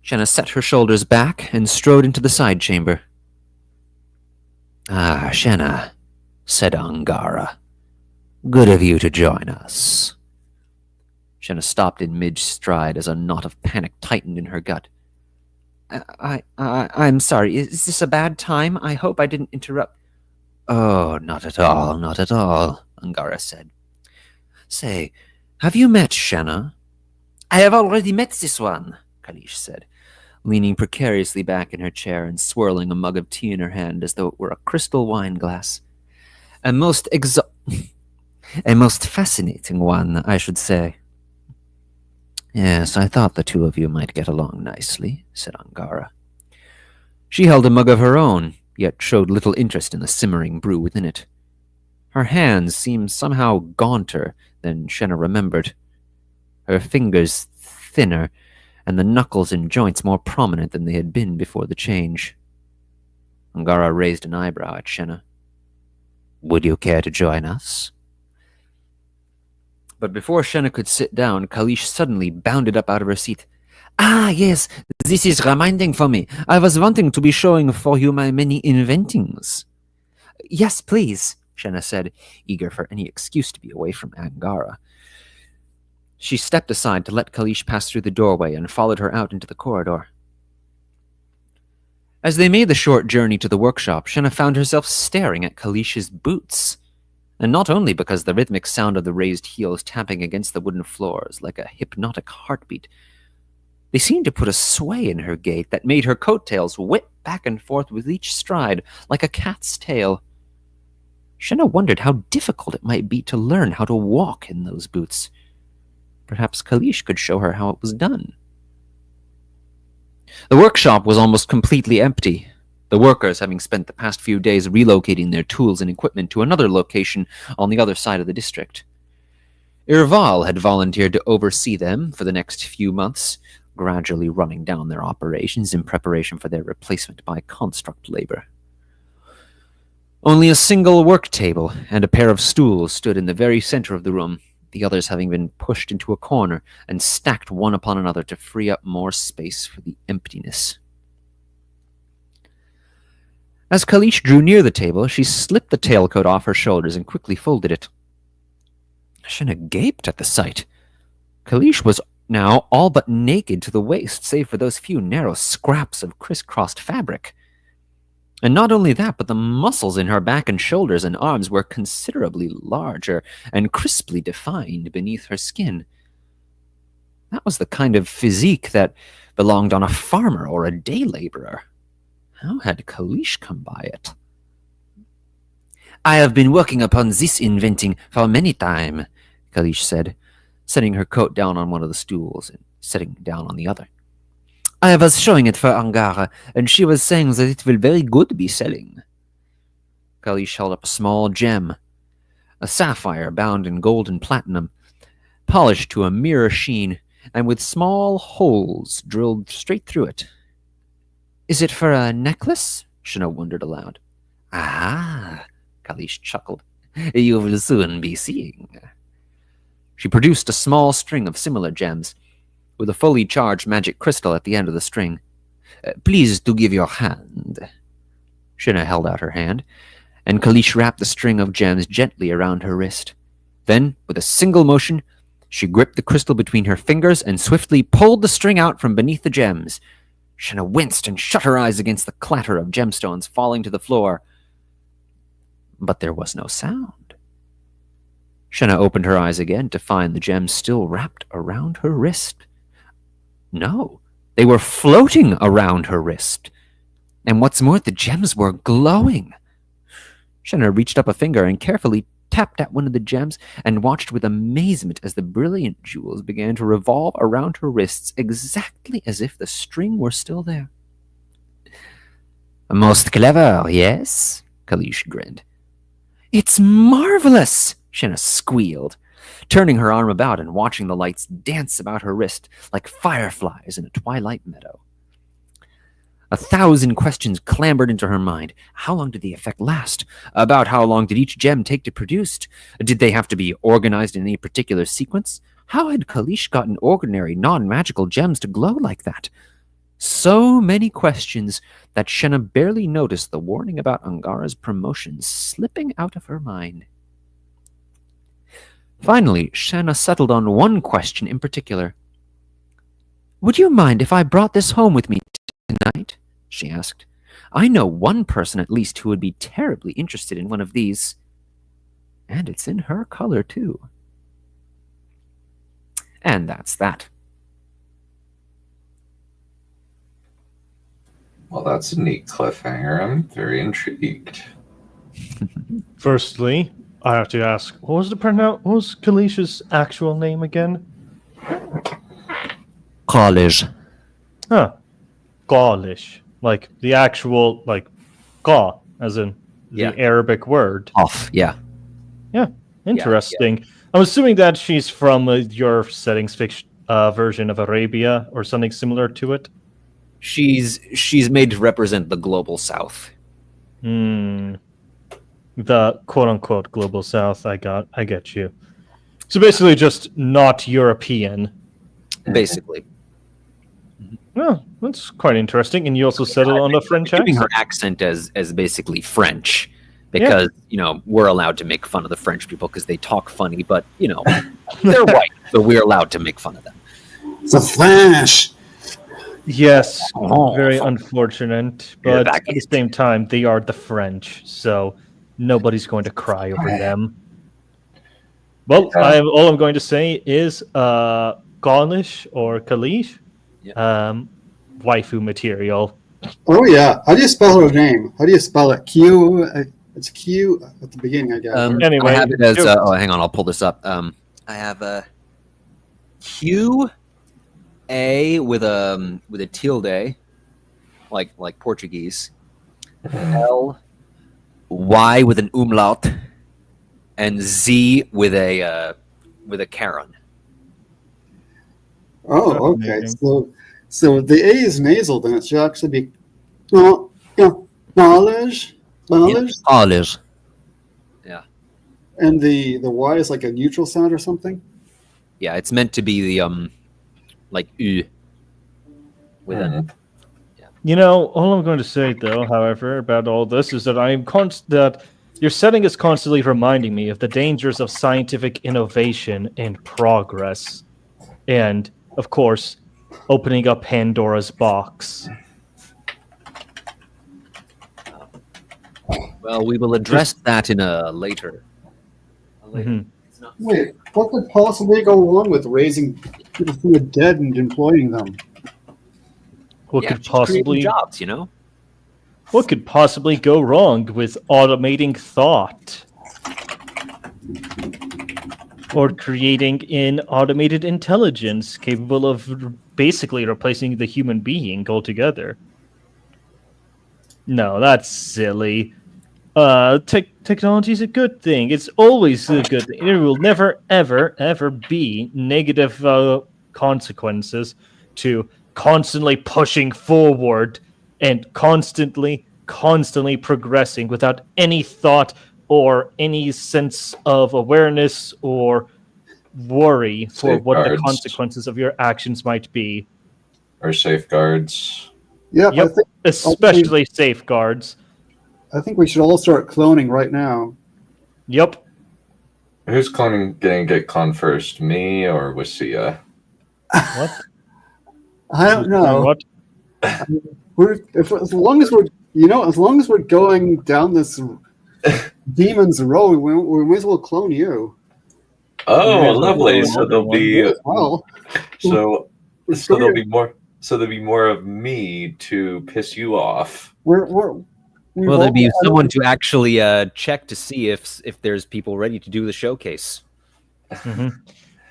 Shenna set her shoulders back and strode into the side chamber. "Ah, Shenna," said Angara. "Good of you to join us." Shenna stopped in mid-stride as a knot of panic tightened in her gut. I'm sorry. Is this a bad time? I hope I didn't interrupt." "Oh, not at all, not at all," Angara said. "Say, have you met Shenna?" "I have already met this one," Kalish said, leaning precariously back in her chair and swirling a mug of tea in her hand as though it were a crystal wine glass. A most fascinating one, I should say." "Yes, I thought the two of you might get along nicely," said Angara. She held a mug of her own, yet showed little interest in the simmering brew within it. Her hands seemed somehow gaunter than Shenna remembered, her fingers thinner, and the knuckles and joints more prominent than they had been before the change. Angara raised an eyebrow at Shenna. "Would you care to join us?" But before Shenna could sit down, Kalish suddenly bounded up out of her seat. "Ah, yes, this is reminding for me. I was wanting to be showing for you my many inventings." "Yes, please," Shenna said, eager for any excuse to be away from Angara. She stepped aside to let Kalish pass through the doorway and followed her out into the corridor. As they made the short journey to the workshop, Shenna found herself staring at Kalish's boots. And not only because the rhythmic sound of the raised heels tapping against the wooden floors like a hypnotic heartbeat, they seemed to put a sway in her gait that made her coattails whip back and forth with each stride like a cat's tail. Shenna wondered how difficult it might be to learn how to walk in those boots. Perhaps Kalish could show her how it was done. The workshop was almost completely empty, the workers having spent the past few days relocating their tools and equipment to another location on the other side of the district. Irval had volunteered to oversee them for the next few months, gradually running down their operations in preparation for their replacement by construct labor. Only a single work table and a pair of stools stood in the very center of the room, the others having been pushed into a corner and stacked one upon another to free up more space for the emptiness. As Kalish drew near the table, she slipped the tailcoat off her shoulders and quickly folded it. Shenna gaped at the sight. Kalish was now all but naked to the waist, save for those few narrow scraps of crisscrossed fabric. And not only that, but the muscles in her back and shoulders and arms were considerably larger and crisply defined beneath her skin. That was the kind of physique that belonged on a farmer or a day laborer. How had Kalish come by it? "I have been working upon this inventing for many time," Kalish said, setting her coat down on one of the stools and sitting down on the other. "I was showing it for Angara, and she was saying that it will very good be selling." Kalish held up a small gem, a sapphire bound in gold and platinum, polished to a mirror sheen, and with small holes drilled straight through it. "Is it for a necklace?" Shenna wondered aloud. "Ah," Kalish chuckled. "You will soon be seeing." She produced a small string of similar gems, with a fully charged magic crystal at the end of the string. "Please to give your hand." Shenna held out her hand, and Kalish wrapped the string of gems gently around her wrist. Then, with a single motion, she gripped the crystal between her fingers and swiftly pulled the string out from beneath the gems. Shenna winced and shut her eyes against the clatter of gemstones falling to the floor. But there was no sound. Shenna opened her eyes again to find the gems still wrapped around her wrist. No, they were floating around her wrist. And what's more, the gems were glowing. Shenna reached up a finger and carefully tapped at one of the gems, and watched with amazement as the brilliant jewels began to revolve around her wrists exactly as if the string were still there. Most clever, yes? Kalish grinned. It's marvelous, Shenna squealed, turning her arm about and watching the lights dance about her wrist like fireflies in a twilight meadow. 1,000 questions clambered into her mind. How long did the effect last? About how long did each gem take to produce? Did they have to be organized in any particular sequence? How had Kalish gotten ordinary, non-magical gems to glow like that? So many questions that Shenna barely noticed the warning about Angara's promotion slipping out of her mind. Finally, Shenna settled on one question in particular. Would you mind if I brought this home with me tonight? She asked. I know one person at least who would be terribly interested in one of these. And it's in her color, too. And that's that. Well, that's a neat cliffhanger. I'm very intrigued. Firstly, I have to ask, what was Kalish's actual name again? College. Huh. Gaulish. Like the actual, like, Gaul, as in the Arabic word. Off, yeah. Yeah, interesting. I'm assuming that she's from your settings fiction version of Arabia or something similar to it. She's made to represent the global south. The quote unquote global south. I get you. So basically just not European. Basically. Well, that's quite interesting. And you also settled on a French accent. Keeping her accent as basically French. Because, we're allowed to make fun of the French people because they talk funny, but, they're white, so we're allowed to make fun of them. The French! Yes, very unfortunate, but at the same time, they are the French, so nobody's going to cry over them. Well, all I'm going to say is Gaulish or Kalish, waifu material. Oh yeah, how do you spell her name? How do you spell it? Q. It's Q at the beginning, I guess. Anyway, I have it as. Hang on, I'll pull this up. I have a Q. A with a tilde, like Portuguese. L, Y with an umlaut, and Z with a caron. Oh, okay. So the A is nasal, then it should actually be knowledge. Knowledge. Yeah. And the Y is like a neutral sound or something. Yeah, it's meant to be the like U. With a. All I'm going to say, though, however, about all this is that that your setting is constantly reminding me of the dangers of scientific innovation and progress, and of course, opening up Pandora's box. Well, we will address that in a later. Wait, what could possibly go wrong with raising people from the dead and employing them? What could possibly jobs, What could possibly go wrong with automating thought? Or creating an automated intelligence capable of basically replacing the human being altogether? No, that's silly. Technology is a good thing. It's always a good thing. There will never, ever, ever be negative consequences to constantly pushing forward and constantly progressing without any thought or any sense of awareness or worry for what the consequences of your actions might be. Or safeguards. Yeah, yep, especially safeguards. I think we should all start cloning right now. Yep. Who's going to get cloned first, me or Wasia? What? I don't know. What? As long as we're going down this demon's road, we might as well clone you. Oh, lovely! So there'll be so there'll be more of me to piss you off. Well, there'd be someone to actually check to see if there's people ready to do the showcase. Mhm.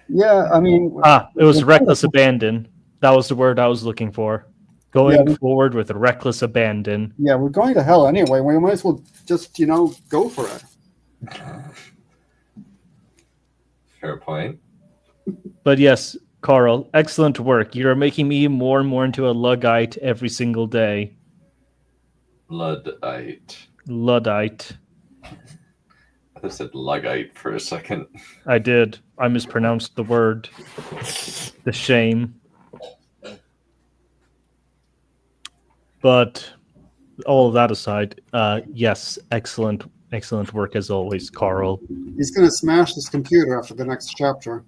Yeah, I mean, It was reckless abandon. That was the word I was looking for. Going forward with reckless abandon. yeah, we're going to hell anyway. We might as well just, go for it. Fair point. But yes, Carl, excellent work. You're making me more and more into a Luddite every single day. Luddite. Luddite. I said Luggite for a second. I did. I mispronounced the word. The shame. But all of that aside, yes, excellent work as always, Carl. He's going to smash his computer after the next chapter.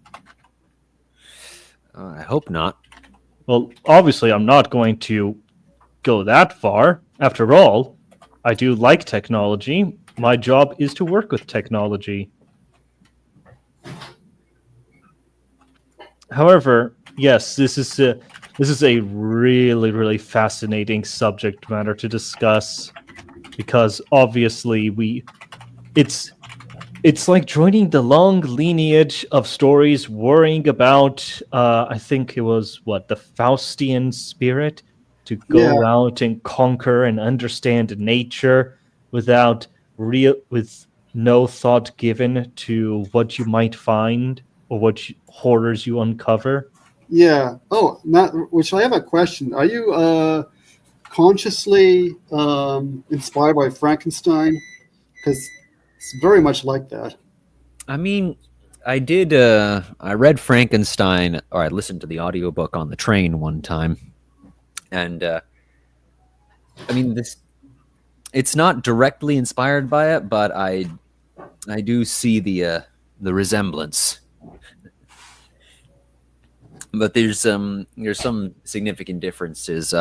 I hope not. Well, obviously, I'm not going to go that far. After all, I do like technology. My job is to work with technology. However, yes, this is a really, really fascinating subject matter to discuss because obviously it's like joining the long lineage of stories, worrying about I think it was the Faustian spirit to go out and conquer and understand nature with no thought given to what you might find or what horrors you uncover. Yeah. Oh, which I have a question. Are you consciously inspired by Frankenstein? Because it's very much like that. I mean, I did. I read Frankenstein, or I listened to the audiobook on the train one time, and I mean, it's not directly inspired by it, but I do see the resemblance. But there's some significant differences.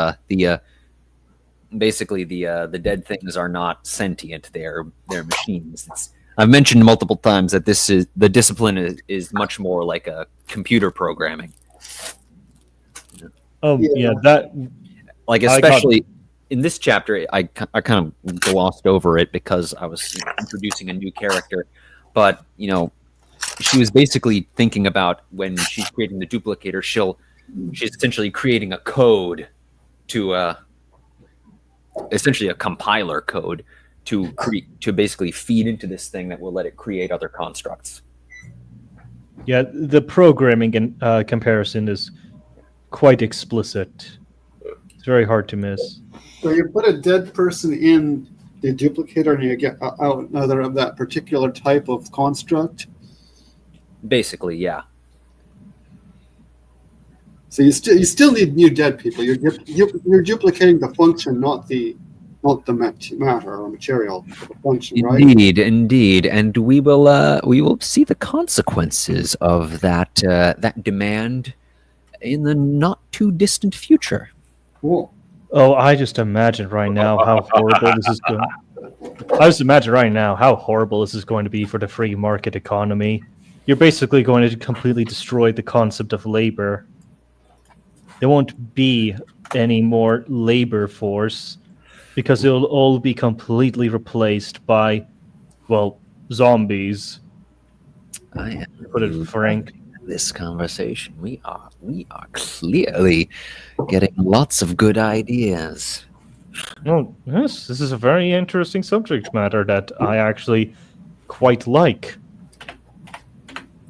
Basically the dead things are not sentient; they're machines. I've mentioned multiple times that the discipline is much more like a computer programming. Oh yeah, that like especially in this chapter, I kind of glossed over it because I was introducing a new character, but she was basically thinking about when she's creating the duplicator, she's essentially creating a code to essentially a compiler code to basically feed into this thing that will let it create other constructs. Yeah, the programming in comparison is quite explicit. It's very hard to miss. So you put a dead person in the duplicator and you get out another of that particular type of construct? Basically, yeah. So you still need new dead people. You're duplicating the function, not the matter or material, the function, right? Indeed, and we will see the consequences of that demand in the not too distant future. Cool. Oh, I just imagine right now how horrible this is going. I just imagine right now how horrible this is going to be for the free market economy. You're basically going to completely destroy the concept of labor. There won't be any more labor force because it'll all be completely replaced by, zombies. I am Put it frank. This conversation, we are clearly getting lots of good ideas. Oh, yes, this is a very interesting subject matter that I actually quite like.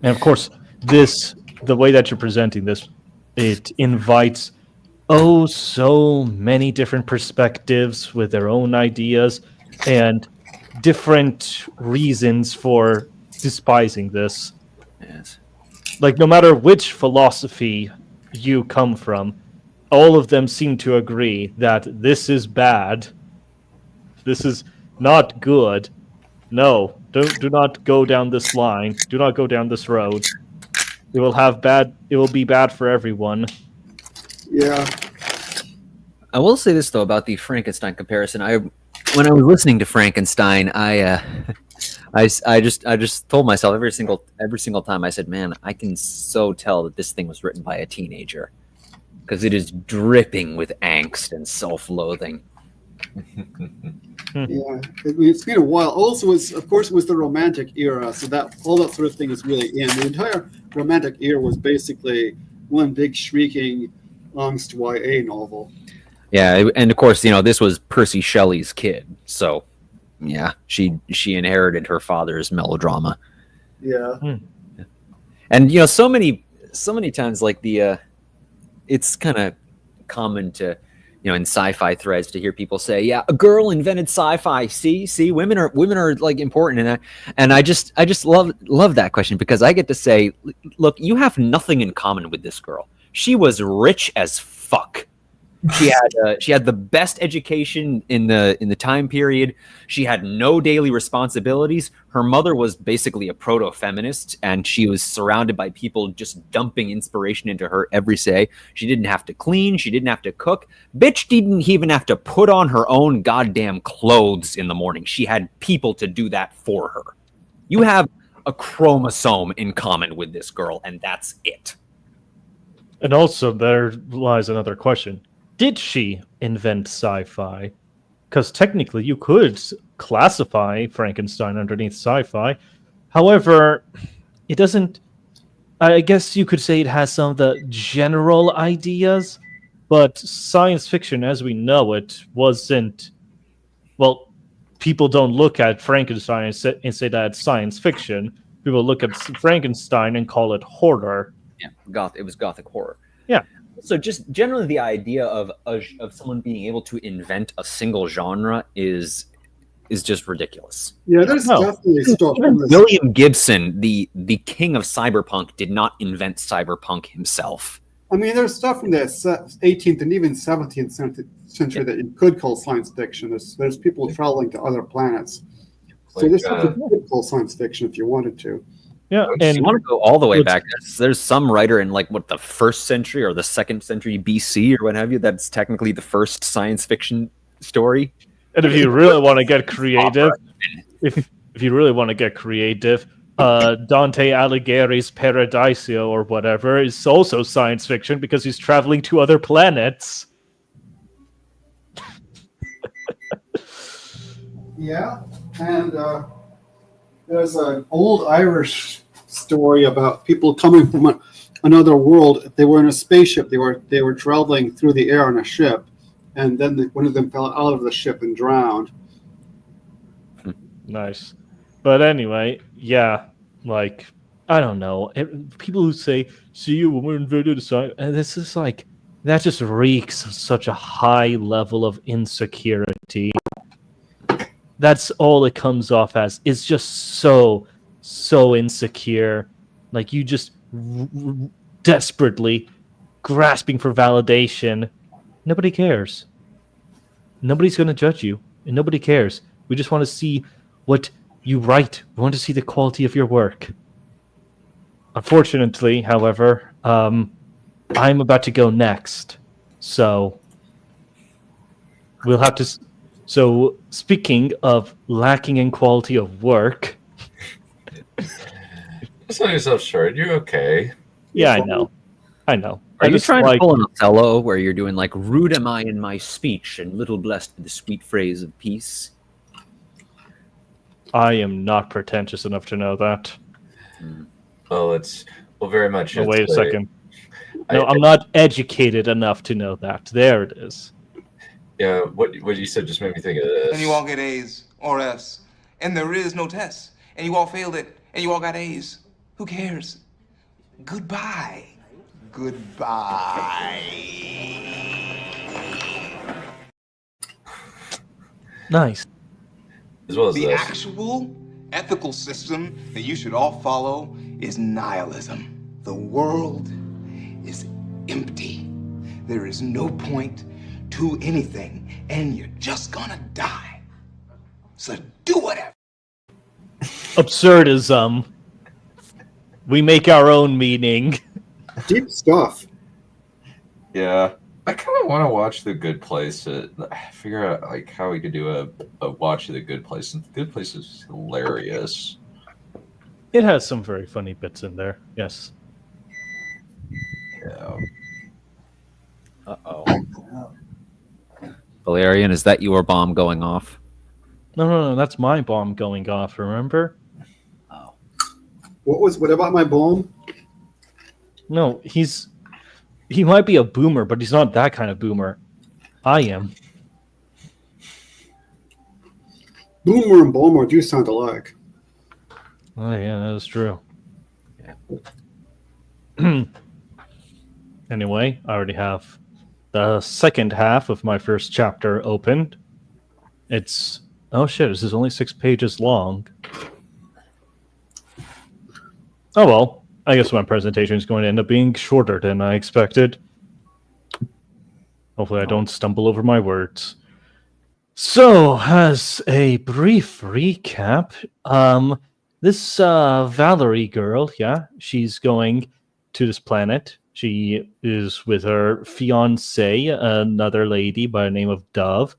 And of course, the way that you're presenting this, it invites so many different perspectives with their own ideas and different reasons for despising this. Yes. Like, no matter which philosophy you come from, all of them seem to agree that this is bad. This is not good. No, do not go down this line. Do not go down this road. It will be bad for everyone. Yeah. I will say this though about the Frankenstein comparison. When I was listening to Frankenstein, I just told myself every single time, I said, man, I can so tell that this thing was written by a teenager because it is dripping with angst and self-loathing. Yeah, it's been a while. Also, of course, it was the Romantic era, so that all that sort of thing is really in. The entire Romantic era was basically one big shrieking angst YA novel. Yeah, and of course, this was Percy Shelley's kid, so yeah, she inherited her father's melodrama. Yeah. And so many times, like it's kind of common to in sci-fi threads to hear people say, yeah, a girl invented sci-fi. See, women are like important in that. And I just love that question, because I get to say, look, you have nothing in common with this girl. She was rich as fuck. She had the best education in the time period. She had no daily responsibilities. Her mother was basically a proto-feminist, and she was surrounded by people just dumping inspiration into her every day. She didn't have to clean. She didn't have to cook. Bitch didn't even have to put on her own goddamn clothes in the morning. She had people to do that for her. You have a chromosome in common with this girl, and that's it. And also, there lies another question. Did she invent sci-fi? Because technically you could classify Frankenstein underneath sci-fi. However, it doesn't... I guess you could say it has some of the general ideas, but science fiction as we know it wasn't... Well, people don't look at Frankenstein and say that it's science fiction. People look at Frankenstein and call it horror. Yeah, it was gothic horror. Yeah. So just generally the idea of someone being able to invent a single genre is just ridiculous. Yeah, there's definitely stuff. Even William Gibson, the king of cyberpunk, did not invent cyberpunk himself. I mean, there's stuff from the 18th and even 17th century that you could call science fiction. There's people traveling to other planets. So there's stuff that you could call science fiction if you wanted to. Yeah, and you want to go all the way back. There's some writer in like the 1st century or the 2nd century BC or what have you that's technically the first science fiction story. And if you really want to get creative, if you really want to get creative, Dante Alighieri's Paradiso or whatever is also science fiction because he's traveling to other planets. Yeah, and there's an old Irish story about people coming from another world. They were in a spaceship. They were traveling through the air on a ship, and then one of them fell out of the ship and drowned. Nice. But anyway, yeah, like, I don't know. People who say, see you when we're invented science, and this is like, that just reeks of such a high level of insecurity. That's all it comes off as. It's just so insecure. Like, you just desperately grasping for validation. Nobody cares. Nobody's going to judge you, and nobody cares. We just want to see what you write. We want to see the quality of your work. Unfortunately, however, I'm about to go next. So we'll have to... So, speaking of lacking in quality of work... Sell yourself short. You're okay. Yeah, I know. Are you trying to pull an Othello where you're doing like, rude am I in my speech and little blessed with the sweet phrase of peace? I am not pretentious enough to know that. Well, very much. Oh, wait a second. No, I'm not educated enough to know that. There it is. Yeah, what you said just made me think of this. And you all get A's or S, and there is no test, and you all failed it, and you all got A's. Who cares? Goodbye. Goodbye. Nice. As well as the this. Actual ethical system that you should all follow is nihilism. The world is empty. There is no point to anything, and you're just gonna die. So do whatever. Absurdism. We make our own meaning. Deep stuff. Yeah. I kind of want to watch The Good Place. Figure out like how we could do a watch of The Good Place. And The Good Place is hilarious. It has some very funny bits in there. Yes. Yeah. Uh-oh. Valerian, is that your bomb going off? No, that's my bomb going off, remember? What about my bomb? No, he might be a boomer, but he's not that kind of boomer. I am. Boomer and Bomber do sound alike. Oh yeah, that is true. Anyway, I already have the second half of my first chapter opened. It's oh shit, this is only 6 pages long. Oh well, I guess my presentation is going to end up being shorter than I expected. Hopefully I don't stumble over my words. So, as a brief recap, this Valerie girl, yeah, she's going to this planet. She is with her fiance, another lady by the name of Dove.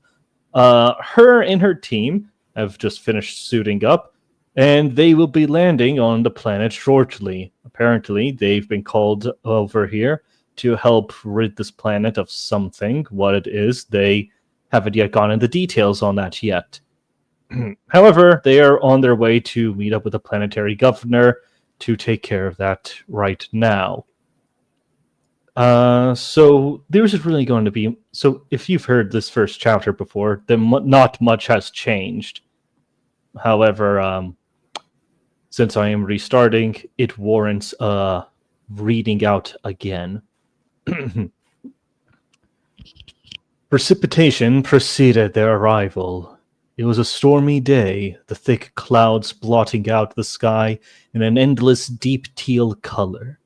Her and her team have just finished suiting up, and they will be landing on the planet shortly. Apparently, they've been called over here to help rid this planet of something. What it is, they haven't yet gone into details on that yet. However, they are on their way to meet up with the planetary governor to take care of that right now. So there's really going to be... So if you've heard this first chapter before, then not much has changed. However, since I am restarting, it warrants reading out again. Precipitation preceded their arrival. It was a stormy day, the thick clouds blotting out the sky in an endless deep teal color.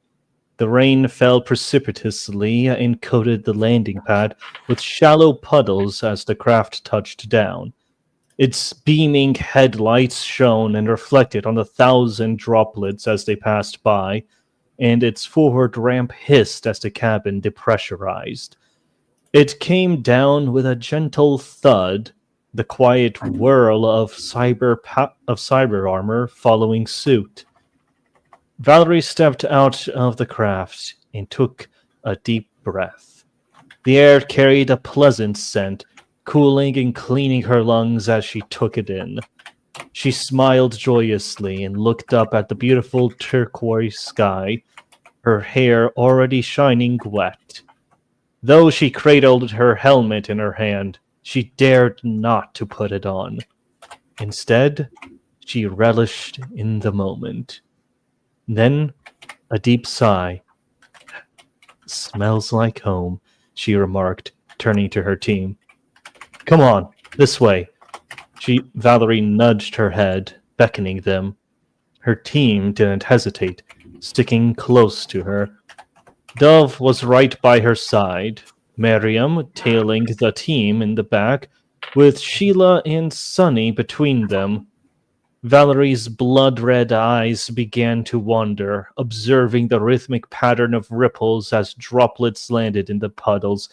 The rain fell precipitously and coated the landing pad with shallow puddles as the craft touched down. Its beaming headlights shone and reflected on the 1,000 droplets as they passed by, and its forward ramp hissed as the cabin depressurized. It came down with a gentle thud, the quiet whirl of cyber armor following suit. Valerie stepped out of the craft and took a deep breath. The air carried a pleasant scent, cooling and cleaning her lungs as she took it in. She smiled joyously and looked up at the beautiful turquoise sky, her hair already shining wet. Though she cradled her helmet in her hand, she dared not to put it on. Instead, she relished in the moment. Then, a deep sigh. "Smells like home," she remarked, turning to her team. "Come on, this way." Valerie nudged her head, beckoning them. Her team didn't hesitate, sticking close to her. Dove was right by her side, Miriam tailing the team in the back, with Sheila and Sunny between them. Valerie's blood-red eyes began to wander, observing the rhythmic pattern of ripples as droplets landed in the puddles,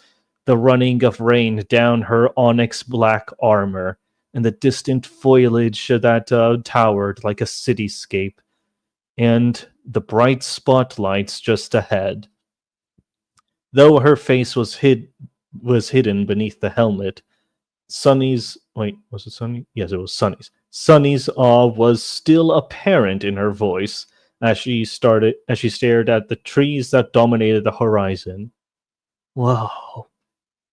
the running of rain down her onyx-black armor, and the distant foliage that towered like a cityscape, and the bright spotlights just ahead. Though her face was hidden beneath the helmet, Sunny's... Wait, was it Sunny? Yes, it was Sunny's. Sunny's awe was still apparent in her voice as she stared at the trees that dominated the horizon. "Whoa,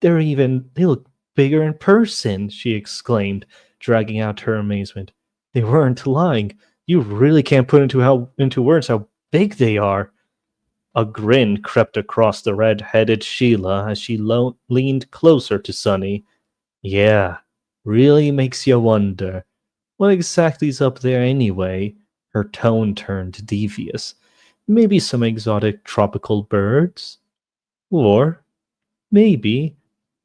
they look bigger in person," she exclaimed, dragging out her amazement. "They weren't lying. You really can't put into words how big they are." A grin crept across the red-headed Sheila as she leaned closer to Sunny. "Yeah, really makes you wonder. What exactly's up there anyway?" Her tone turned devious. "Maybe some exotic tropical birds? Or maybe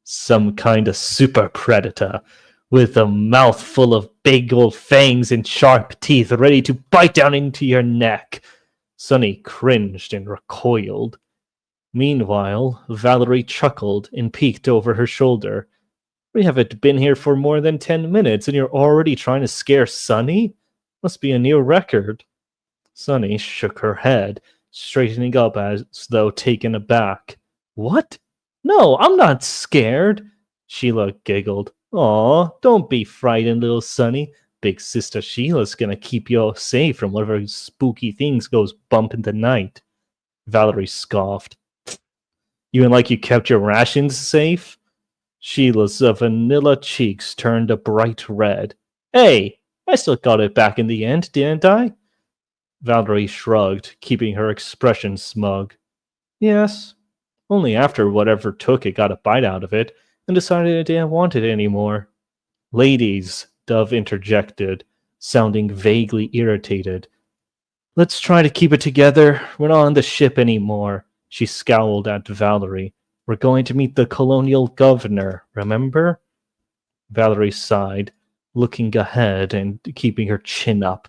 some kind of super predator with a mouth full of big old fangs and sharp teeth ready to bite down into your neck." Sunny cringed and recoiled. Meanwhile, Valerie chuckled and peeked over her shoulder. "We haven't been here for more than 10 minutes, and you're already trying to scare Sunny? Must be a new record." Sunny shook her head, straightening up as though taken aback. "What? No, I'm not scared." Sheila giggled. Aw, don't be frightened, little Sonny. Big sister Sheila's gonna keep you safe from whatever spooky things goes bump in the night. Valerie scoffed. You mean like you kept your rations safe? Sheila's vanilla cheeks turned a bright red. Hey, I still got it back in the end, didn't I? Valerie shrugged, keeping her expression smug. Yes, only after whatever took it got a bite out of it and decided it didn't want it anymore. Ladies, Dove interjected, sounding vaguely irritated. Let's try to keep it together. We're not on the ship anymore. She scowled at Valerie. We're going to meet the colonial governor, remember? Valerie sighed, looking ahead and keeping her chin up.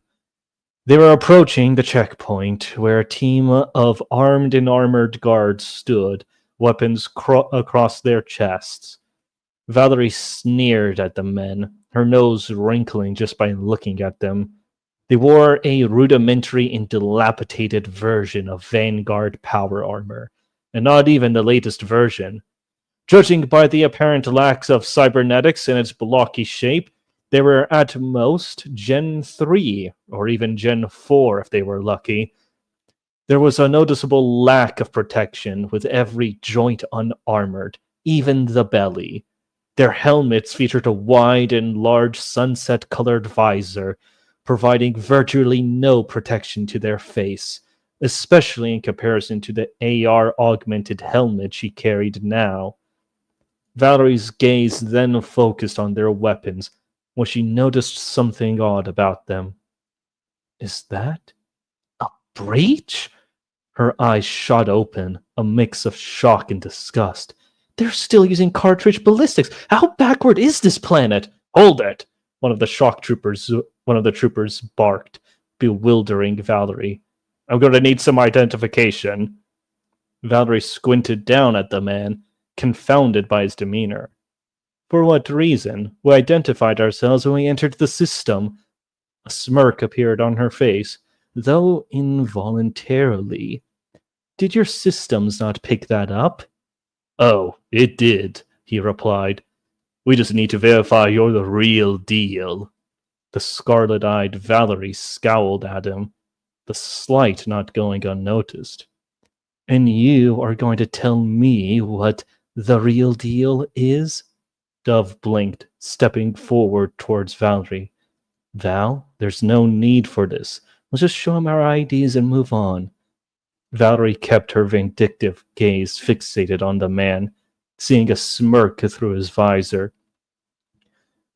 They were approaching the checkpoint, where a team of armed and armored guards stood, weapons across their chests. Valerie sneered at the men, her nose wrinkling just by looking at them. They wore a rudimentary and dilapidated version of Vanguard power armor, and not even the latest version. Judging by the apparent lack of cybernetics in its blocky shape, they were at most Gen 3, or even Gen 4 if they were lucky. There was a noticeable lack of protection, with every joint unarmored, even the belly. Their helmets featured a wide and large sunset-colored visor, providing virtually no protection to their face, especially in comparison to the AR-augmented helmet she carried now. Valerie's gaze then focused on their weapons, when she noticed something odd about them. Is that a breach? Her eyes shot open, a mix of shock and disgust. They're still using cartridge ballistics. How backward is this planet? Hold it! One of the troopers barked, bewildering Valerie. I'm going to need some identification. Valerie squinted down at the man, confounded by his demeanor. For what reason? We identified ourselves when we entered the system. A smirk appeared on her face, though involuntarily. Did your systems not pick that up? Oh, it did, he replied. We just need to verify you're the real deal. The scarlet-eyed Valerie scowled at him, the slight not going unnoticed. And you are going to tell me what the real deal is? Dove blinked, stepping forward towards Valerie. Val, there's no need for this. Let's just show him our IDs and move on. Valerie kept her vindictive gaze fixated on the man, seeing a smirk through his visor.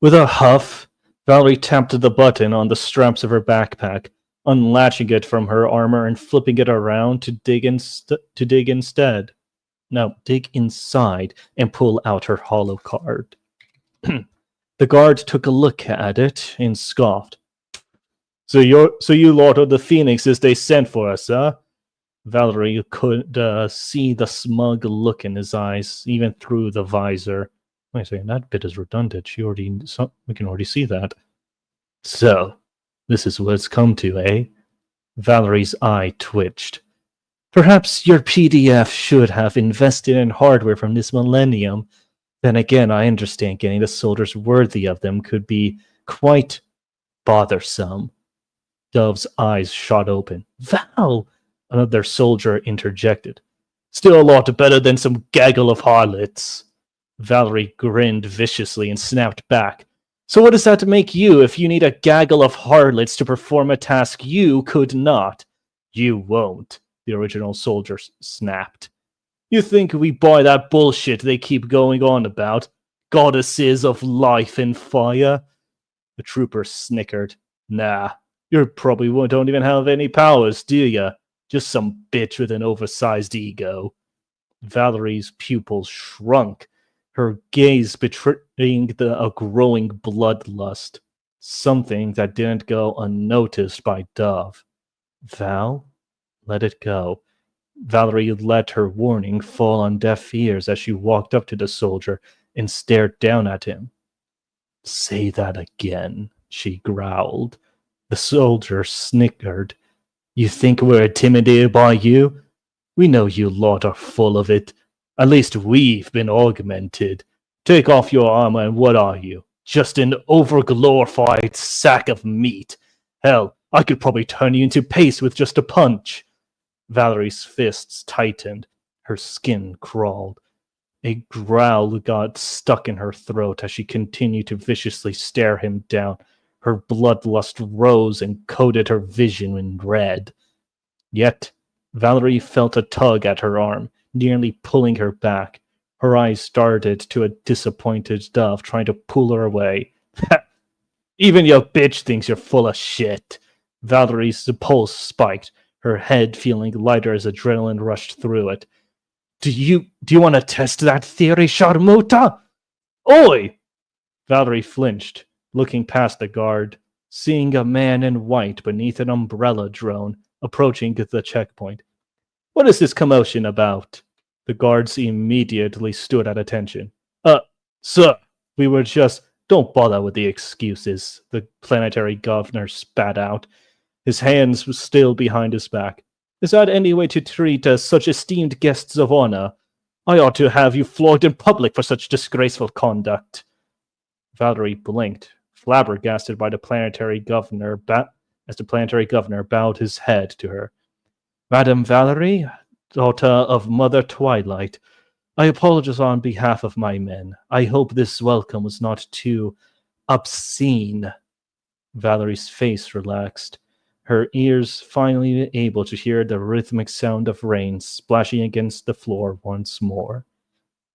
With a huff, Valerie tapped the button on the straps of her backpack, unlatching it from her armor and flipping it around to dig instead. Now, dig inside and pull out her holo card. The guard took a look at it and scoffed. So you Lord of the Phoenixes they sent for us, huh? Valerie could see the smug look in his eyes, even through the visor. Wait a second, that bit is redundant. We can already see that. So, this is what it's come to, eh? Valerie's eye twitched. Perhaps your PDF should have invested in hardware from this millennium. Then again, I understand getting the soldiers worthy of them could be quite bothersome. Dove's eyes shot open. Val! Another soldier interjected. Still a lot better than some gaggle of harlots. Valerie grinned viciously and snapped back. So what does that make you if you need a gaggle of harlots to perform a task you could not? You won't, the original soldier snapped. You think we buy that bullshit they keep going on about? Goddesses of life and fire? The trooper snickered. Nah, you probably don't even have any powers, do ya? Just some bitch with an oversized ego. Valerie's pupils shrunk, her gaze betraying a growing bloodlust, something that didn't go unnoticed by Dove. Val, let it go. Valerie let her warning fall on deaf ears as she walked up to the soldier and stared down at him. Say that again, she growled. The soldier snickered. You think we're intimidated by you? We know you lot are full of it. At least we've been augmented. Take off your armor and what are you? Just an overglorified sack of meat. Hell, I could probably turn you into paste with just a punch. Valerie's fists tightened. Her skin crawled. A growl got stuck in her throat as she continued to viciously stare him down. Her bloodlust rose and coated her vision in red. Yet, Valerie felt a tug at her arm, nearly pulling her back. Her eyes darted to a disappointed Dove trying to pull her away. Even your bitch thinks you're full of shit. Valerie's pulse spiked, her head feeling lighter as adrenaline rushed through it. Do you want to test that theory, Sharmuta? Oi! Valerie flinched, looking past the guard, seeing a man in white beneath an umbrella drone approaching the checkpoint. What is this commotion about? The guards immediately stood at attention. Sir, we were just... Don't bother with the excuses, the planetary governor spat out. His hands were still behind his back. Is that any way to treat such esteemed guests of honor? I ought to have you flogged in public for such disgraceful conduct. Valerie blinked, flabbergasted by the planetary governor, as the planetary governor bowed his head to her. Madam Valerie, daughter of Mother Twilight, I apologize on behalf of my men. I hope this welcome was not too obscene. Valerie's face relaxed, her ears finally able to hear the rhythmic sound of rain splashing against the floor once more.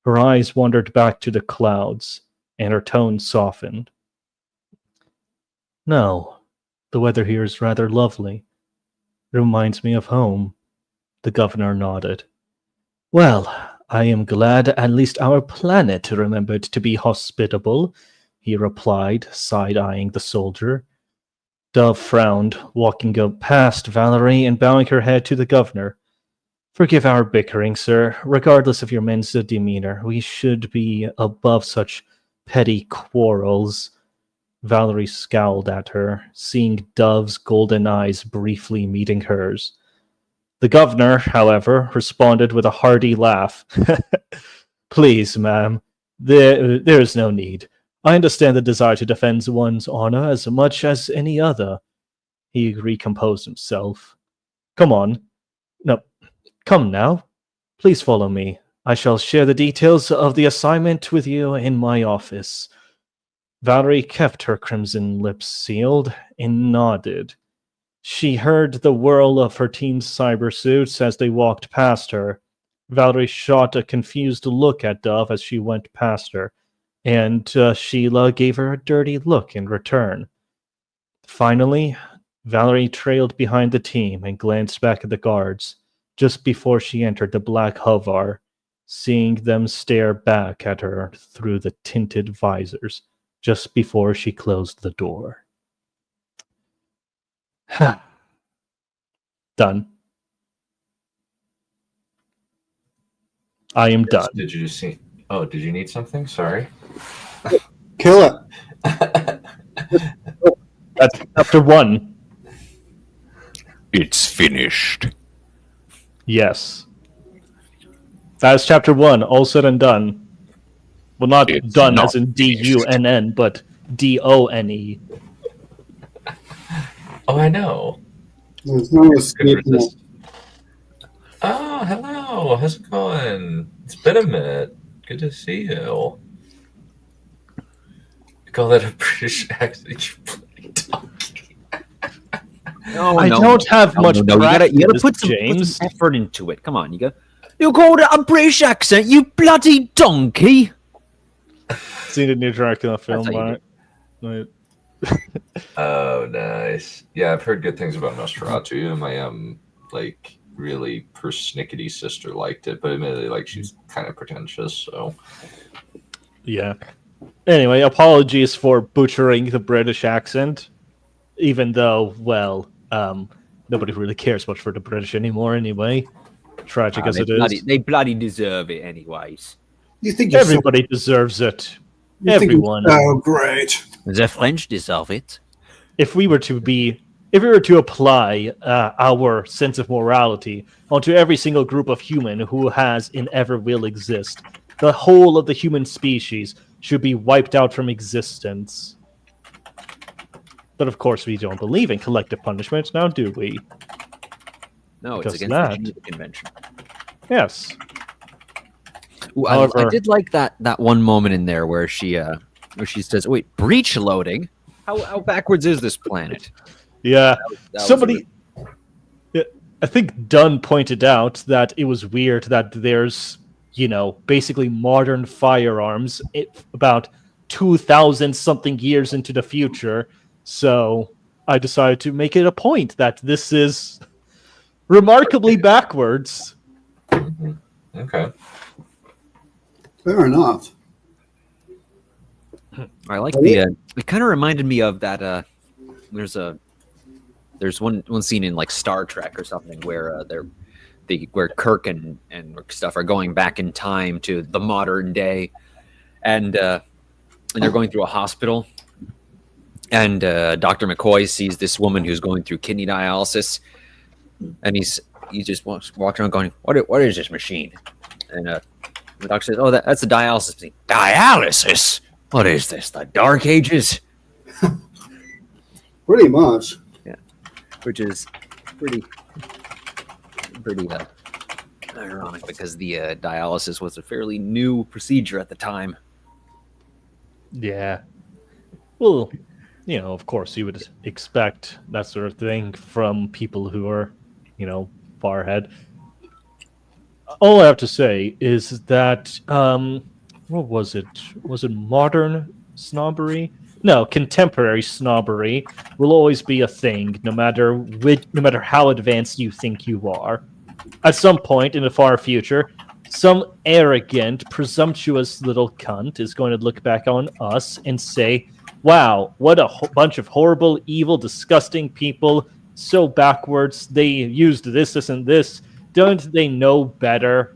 Her eyes wandered back to the clouds, and her tone softened. No, the weather here is rather lovely. It reminds me of home. The governor nodded. Well, I am glad at least our planet remembered to be hospitable, he replied, side-eyeing the soldier. Dove frowned, walking up past Valerie and bowing her head to the governor. Forgive our bickering, sir. Regardless of your men's demeanor, we should be above such petty quarrels. Valerie scowled at her, seeing Dove's golden eyes briefly meeting hers. The governor, however, responded with a hearty laugh. Please, ma'am, there is no need. I understand the desire to defend one's honor as much as any other. He recomposed himself. Come now. Please follow me. I shall share the details of the assignment with you in my office. Valerie kept her crimson lips sealed and nodded. She heard the whirl of her team's cyber suits as they walked past her. Valerie shot a confused look at Dove as she went past her, and Sheila gave her a dirty look in return. Finally, Valerie trailed behind the team and glanced back at the guards, just before she entered the black hover, seeing them stare back at her through the tinted visors, just before she closed the door. Done. I am done. Did you see? Oh, did you need something? Sorry. Kill it. That's chapter 1. It's finished. Yes. That is chapter 1, all said and done. Well, not It's done not as in D-U-N-N, but D-O-N-E. Oh, I know. There's no Good escaping it. resist. Oh, hello. How's it going? It's been a minute. Good to see you. You call that a British accent, you bloody donkey. I don't have much You gotta practice, put some James. effort into it. Come on, you called it a British accent, you bloody donkey. Seen the new Dracula film, That's how you right? Oh, nice. Yeah, I've heard good things about Nosferatu, and my really persnickety sister liked it, but admittedly, she's kind of pretentious. So Yeah. Anyway, apologies for butchering the British accent, even though, nobody really cares much for the British anymore anyway. Tragic as it is. They bloody deserve it anyways. You think you're Everybody deserves it. you think you're Everyone. so great. The French deserve it. If we were to be if we were to apply our sense of morality onto every single group of human who has and ever will exist, the whole of the human species should be wiped out from existence. But of course, we don't believe in collective punishment, now do we? No, Because it's against that- the Geneva Convention. Yes. Ooh, However- I did like that one moment in there where she says, "Wait, breach loading? How backwards is this planet?" Yeah. That was Somebody... Yeah, I think Dunn pointed out that it was weird that there's, basically modern firearms about 2,000 something years into the future. So I decided to make it a point that this is remarkably backwards. Okay. Fair enough. I like the. It kind of reminded me of that. There's one scene in like Star Trek or something where where Kirk and stuff are going back in time to the modern day, and they're going through a hospital, and Dr. McCoy sees this woman who's going through kidney dialysis, and he just walks around going, "What is this machine?" And the doctor says, "Oh, that's a dialysis machine." Dialysis? What is this? The Dark Ages? Pretty much. Yeah, which is pretty ironic because the dialysis was a fairly new procedure at the time. Yeah. Well, of course, you would expect that sort of thing from people who are, far ahead. All I have to say is that, what was it? Was it modern snobbery? No, contemporary snobbery will always be a thing, no matter how advanced you think you are. At some point in the far future, some arrogant, presumptuous little cunt is going to look back on us and say, "Wow, what a bunch of horrible, evil, disgusting people. So backwards. They used this, and this. Don't they know better?"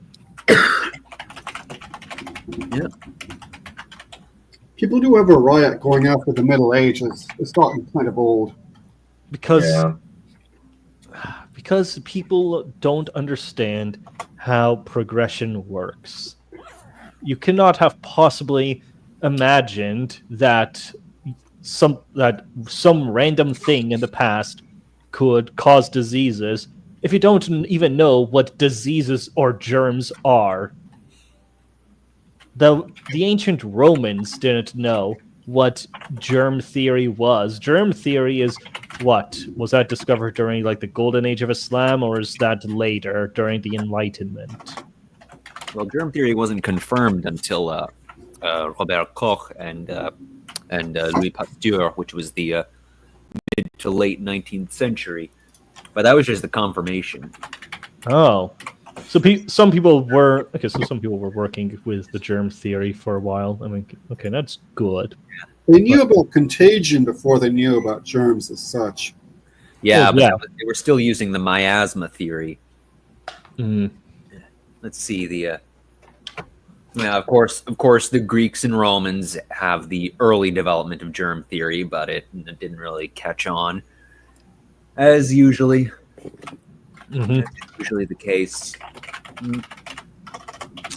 Yeah. People do have a riot going after the Middle Ages. It's gotten kind of old. Because people don't understand how progression works. You cannot have possibly imagined that some random thing in the past could cause diseases if you don't even know what diseases or germs are. The ancient Romans didn't know what germ theory was. Germ theory is what? Was that discovered during the Golden Age of Islam, or is that later during the Enlightenment? Well, germ theory wasn't confirmed until Robert Koch and Louis Pasteur, which was the mid to late 19th century. But that was just the confirmation. Oh, so some people were working with the germ theory for a while. I mean, okay, that's good. They knew about contagion before they knew about germs as such. Yeah, Oh, but yeah. they were still using the miasma theory. Mm. Let's see of course, the Greeks and Romans have the early development of germ theory, but it didn't really catch on, as usually. Mm-hmm. Usually the case.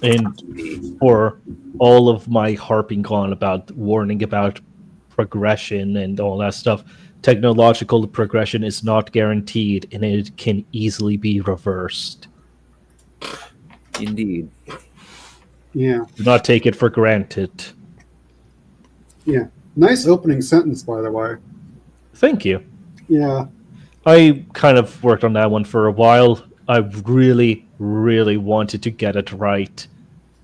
And for all of my harping on about warning about progression and all that stuff, technological progression is not guaranteed, and it can easily be reversed. Indeed. Yeah. Do not take it for granted. Yeah. Nice opening sentence, by the way. Thank you. Yeah. I kind of worked on that one for a while. I really, really wanted to get it right.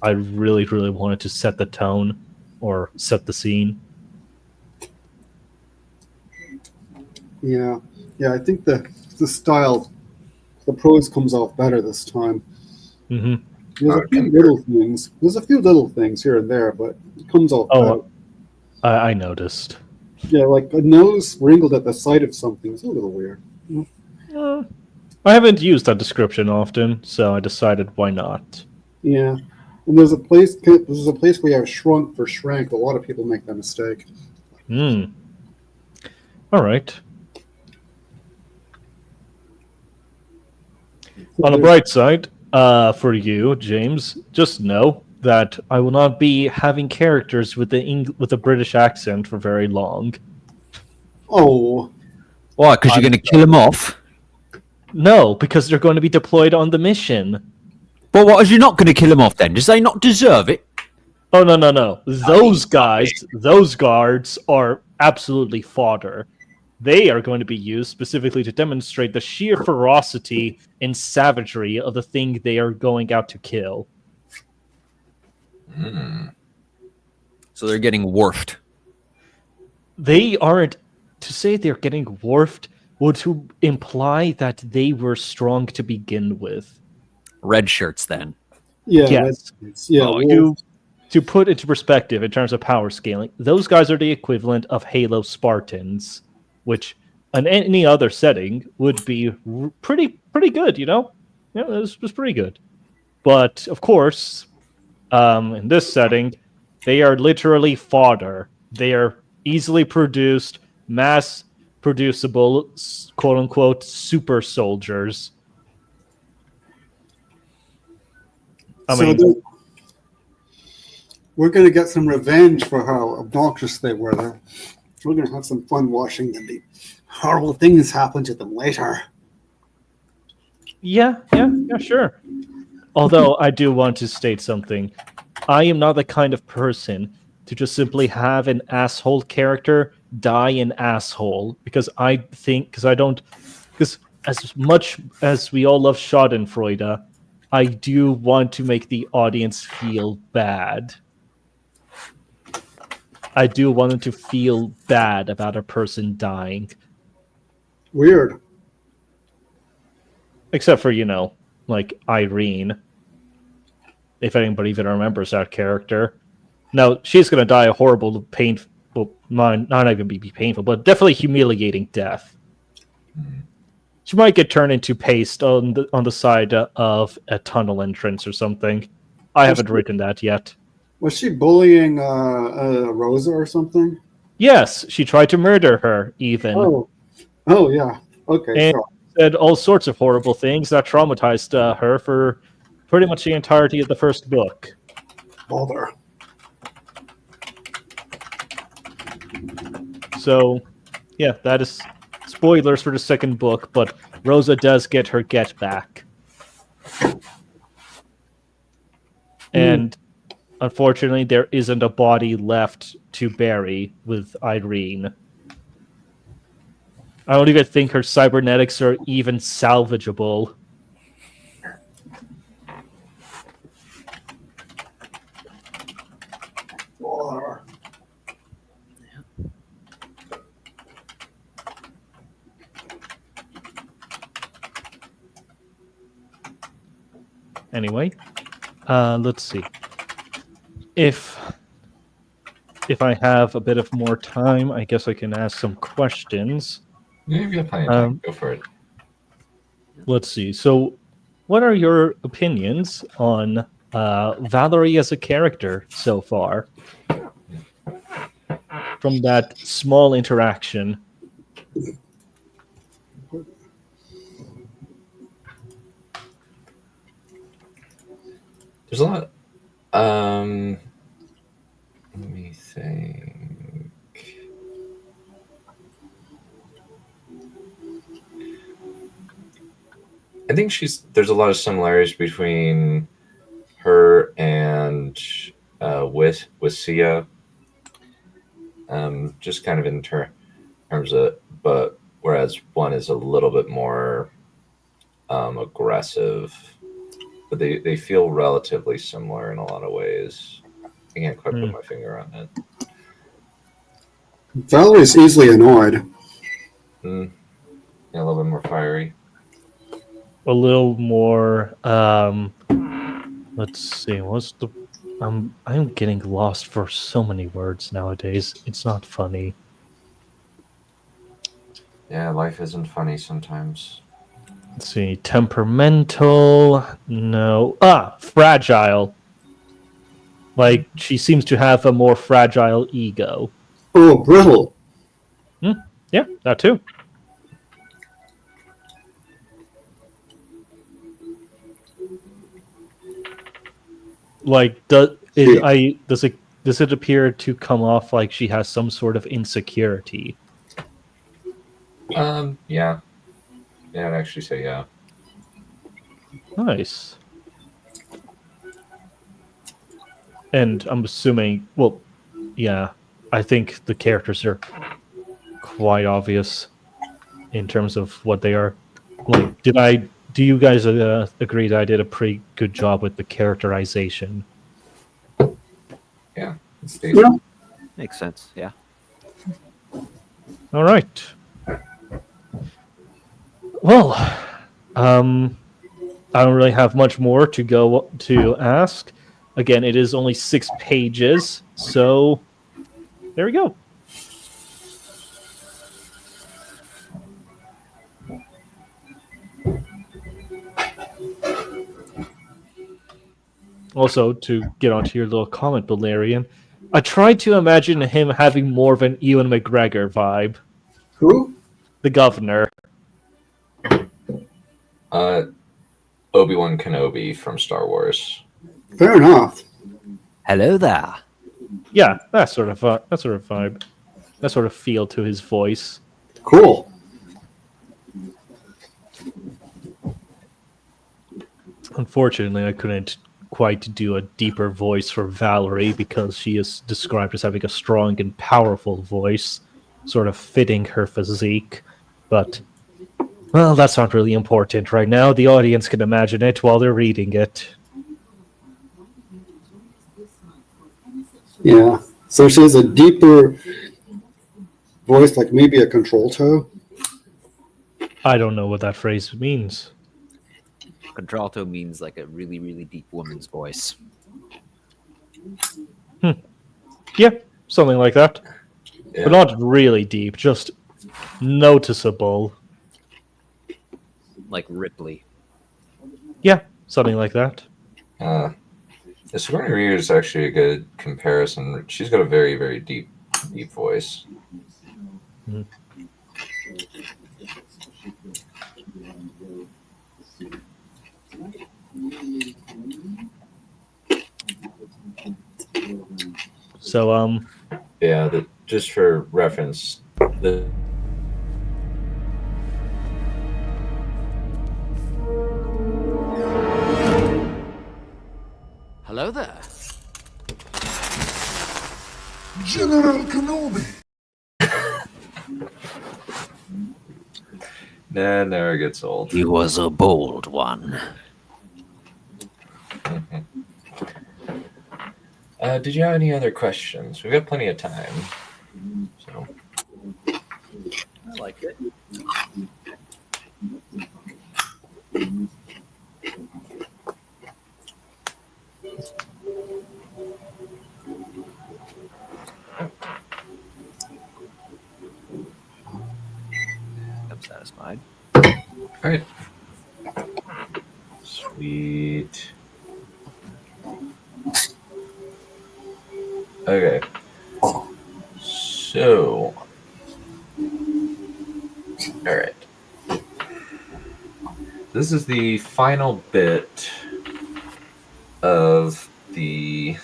I really, really wanted to set the tone or set the scene. Yeah. Yeah, I think the style, the prose comes off better this time. Mm-hmm. There's a few little things. There's a few little things here and there, but it comes off better. I noticed. Yeah, like a nose wrinkled at the sight of something is a little weird. I haven't used that description often, so I decided why not. Yeah. And there's a place where you have shrunk for shrank. A lot of people make that mistake. All right. On the bright side, for you, James, just know that I will not be having characters with with a British accent for very long. Oh, Why? Because you're going to kill him off? No, because they're going to be deployed on the mission. Well, what, are you not going to kill him off then? Does they not deserve it? Oh, no. Those guys, those guards are absolutely fodder. They are going to be used specifically to demonstrate the sheer ferocity and savagery of the thing they are going out to kill. So they're getting wharfed. They aren't... To say they're getting wharfed would to imply that they were strong to begin with. Red shirts, then. yeah. Yes. Yeah. Oh, to put into perspective in terms of power scaling, those guys are the equivalent of Halo Spartans, which in any other setting would be pretty good, you know? Yeah, it was pretty good. But, of course, in this setting, they are literally fodder. They are easily produced, mass producible, quote-unquote, super soldiers. We're going to get some revenge for how obnoxious they were. We're going to have some fun watching them. The horrible things happen to them later. Yeah, sure. Although I do want to state something. I am not the kind of person to just simply have an asshole character die an asshole, because as much as we all love Schadenfreude, I do want to make the audience feel bad. I do want them to feel bad about a person dying. Weird. Except for, like Irene. If anybody even remembers that character. Now, she's going to die a horrible, painful, not even be painful, but definitely humiliating death. She might get turned into paste on the side of a tunnel entrance or something. I haven't written that yet. Was she bullying Rosa or something? Yes, she tried to murder her, even. Oh yeah. Okay. And said all sorts of horrible things that traumatized her for pretty much the entirety of the first book. Bother. So, yeah, that is spoilers for the second book, but Rosa does get her get back. And unfortunately, there isn't a body left to bury with Irene. I don't even think her cybernetics are even salvageable. Anyway, let's see. If I have a bit of more time, I guess I can ask some questions. Yeah, you've got plenty of time. Go for it. Let's see. So, what are your opinions on Valerie as a character so far? From that small interaction. There's a lot. Let me think. I think there's a lot of similarities between her and with Sia. Just kind of in terms of, but whereas one is a little bit more aggressive, but they feel relatively similar in a lot of ways. I can't quite put my finger on it. Valerie's easily annoyed. Yeah, a little bit more fiery. A little more. Let's see. What's the? I'm getting lost for so many words nowadays. It's not funny. Yeah, life isn't funny sometimes. Let's see. Temperamental. No. Fragile. Like, she seems to have a more fragile ego. Oh, brittle. Yeah, that too. Like, She- does it appear to come off like she has some sort of insecurity? Yeah. Yeah, I'd actually say yeah. Nice. And I'm assuming, well, yeah, I think the characters are quite obvious in terms of what they are. Like, do you guys agree that I did a pretty good job with the characterization? Yeah. It's Yeah. decent. Makes sense. Yeah. All right. Well, I don't really have much more to go to ask. Again, it is only 6 pages, so there we go. Also, to get onto your little comment, Valerian, I tried to imagine him having more of an Ewan McGregor vibe. Who? The governor. Obi-Wan Kenobi from Star Wars. Fair enough. Hello there. Yeah, that sort of vibe, that sort of feel to his voice. Cool. Unfortunately, I couldn't quite do a deeper voice for Valerie because she is described as having a strong and powerful voice, sort of fitting her physique. But, well, that's not really important right now. The audience can imagine it while they're reading it. Yeah. So she has a deeper voice, like maybe a contralto. I don't know what that phrase means. Contralto means like a really, really deep woman's voice. Yeah, something like that. Yeah. But not really deep, just noticeable. Like Ripley. Yeah, something like that. Sigourney Weaver is actually a good comparison. She's got a very, very deep voice. Mhm. So, Yeah, just for reference, the Hello there. General Kenobi. never gets old. He was a bold one. Did you have any other questions? We've got plenty of time. So I like it. I'm satisfied. all right. Sweet. Okay. So, all right. This is the final bit of the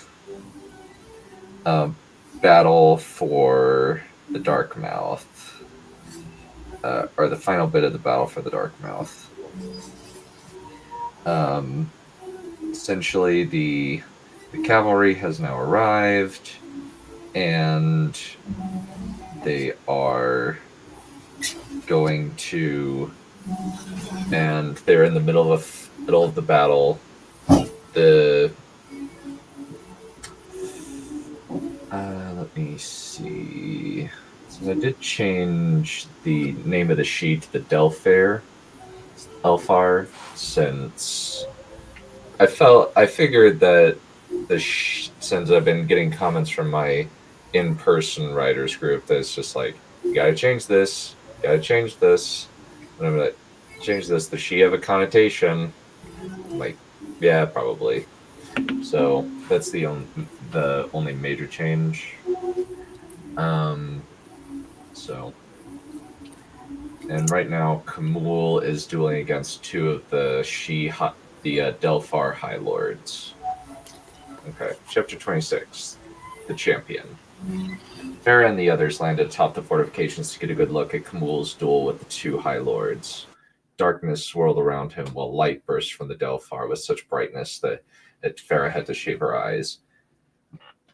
battle for the Dark Mouth, or the final bit of the battle for the Dark Mouth. Essentially, the cavalry has now arrived, and they are going to, and they're in the middle of the battle. Let me see. So I did change the name of the sheet to Elfar, since I figured that since I've been getting comments from my in-person writers group, that it's just like, you gotta change this, and I'm like, change this. Does she have a connotation? I'm like, yeah, probably. So that's the only major change. So, and right now, Kamul is dueling against two of the Delphar High Lords. Okay, chapter 26, The Champion. Farah and the others landed atop the fortifications to get a good look at Kamul's duel with the two High Lords. Darkness swirled around him while light burst from the Delphar with such brightness that Farah had to shade her eyes.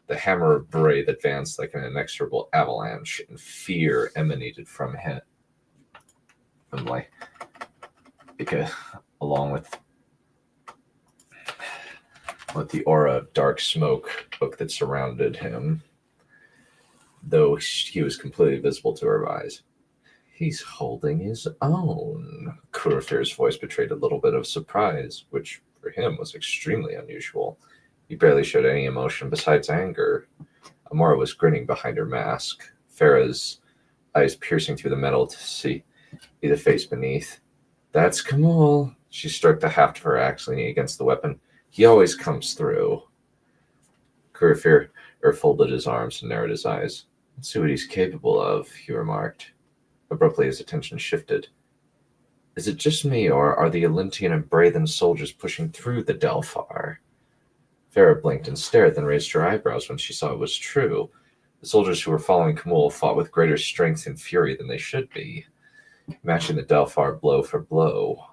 The hammer of Braith advanced like an inexorable avalanche, and fear emanated from him. Along with the aura of dark smoke that surrounded him, though he was completely visible to her eyes. He's holding his own. Kurafir's voice betrayed a little bit of surprise, which for him was extremely unusual. He barely showed any emotion besides anger. Amora was grinning behind her mask, Farah's eyes piercing through the metal to see the face beneath. That's Kamul. She stroked the haft of her axe leaning against the weapon. He always comes through. Kurafir folded his arms and narrowed his eyes. Let's see what he's capable of, he remarked. Abruptly, his attention shifted. Is it just me, or are the Alintian and Braithen soldiers pushing through the Delphar? Farah blinked and stared, then raised her eyebrows when she saw it was true. The soldiers who were following Kamul fought with greater strength and fury than they should be, matching the Delphar blow for blow.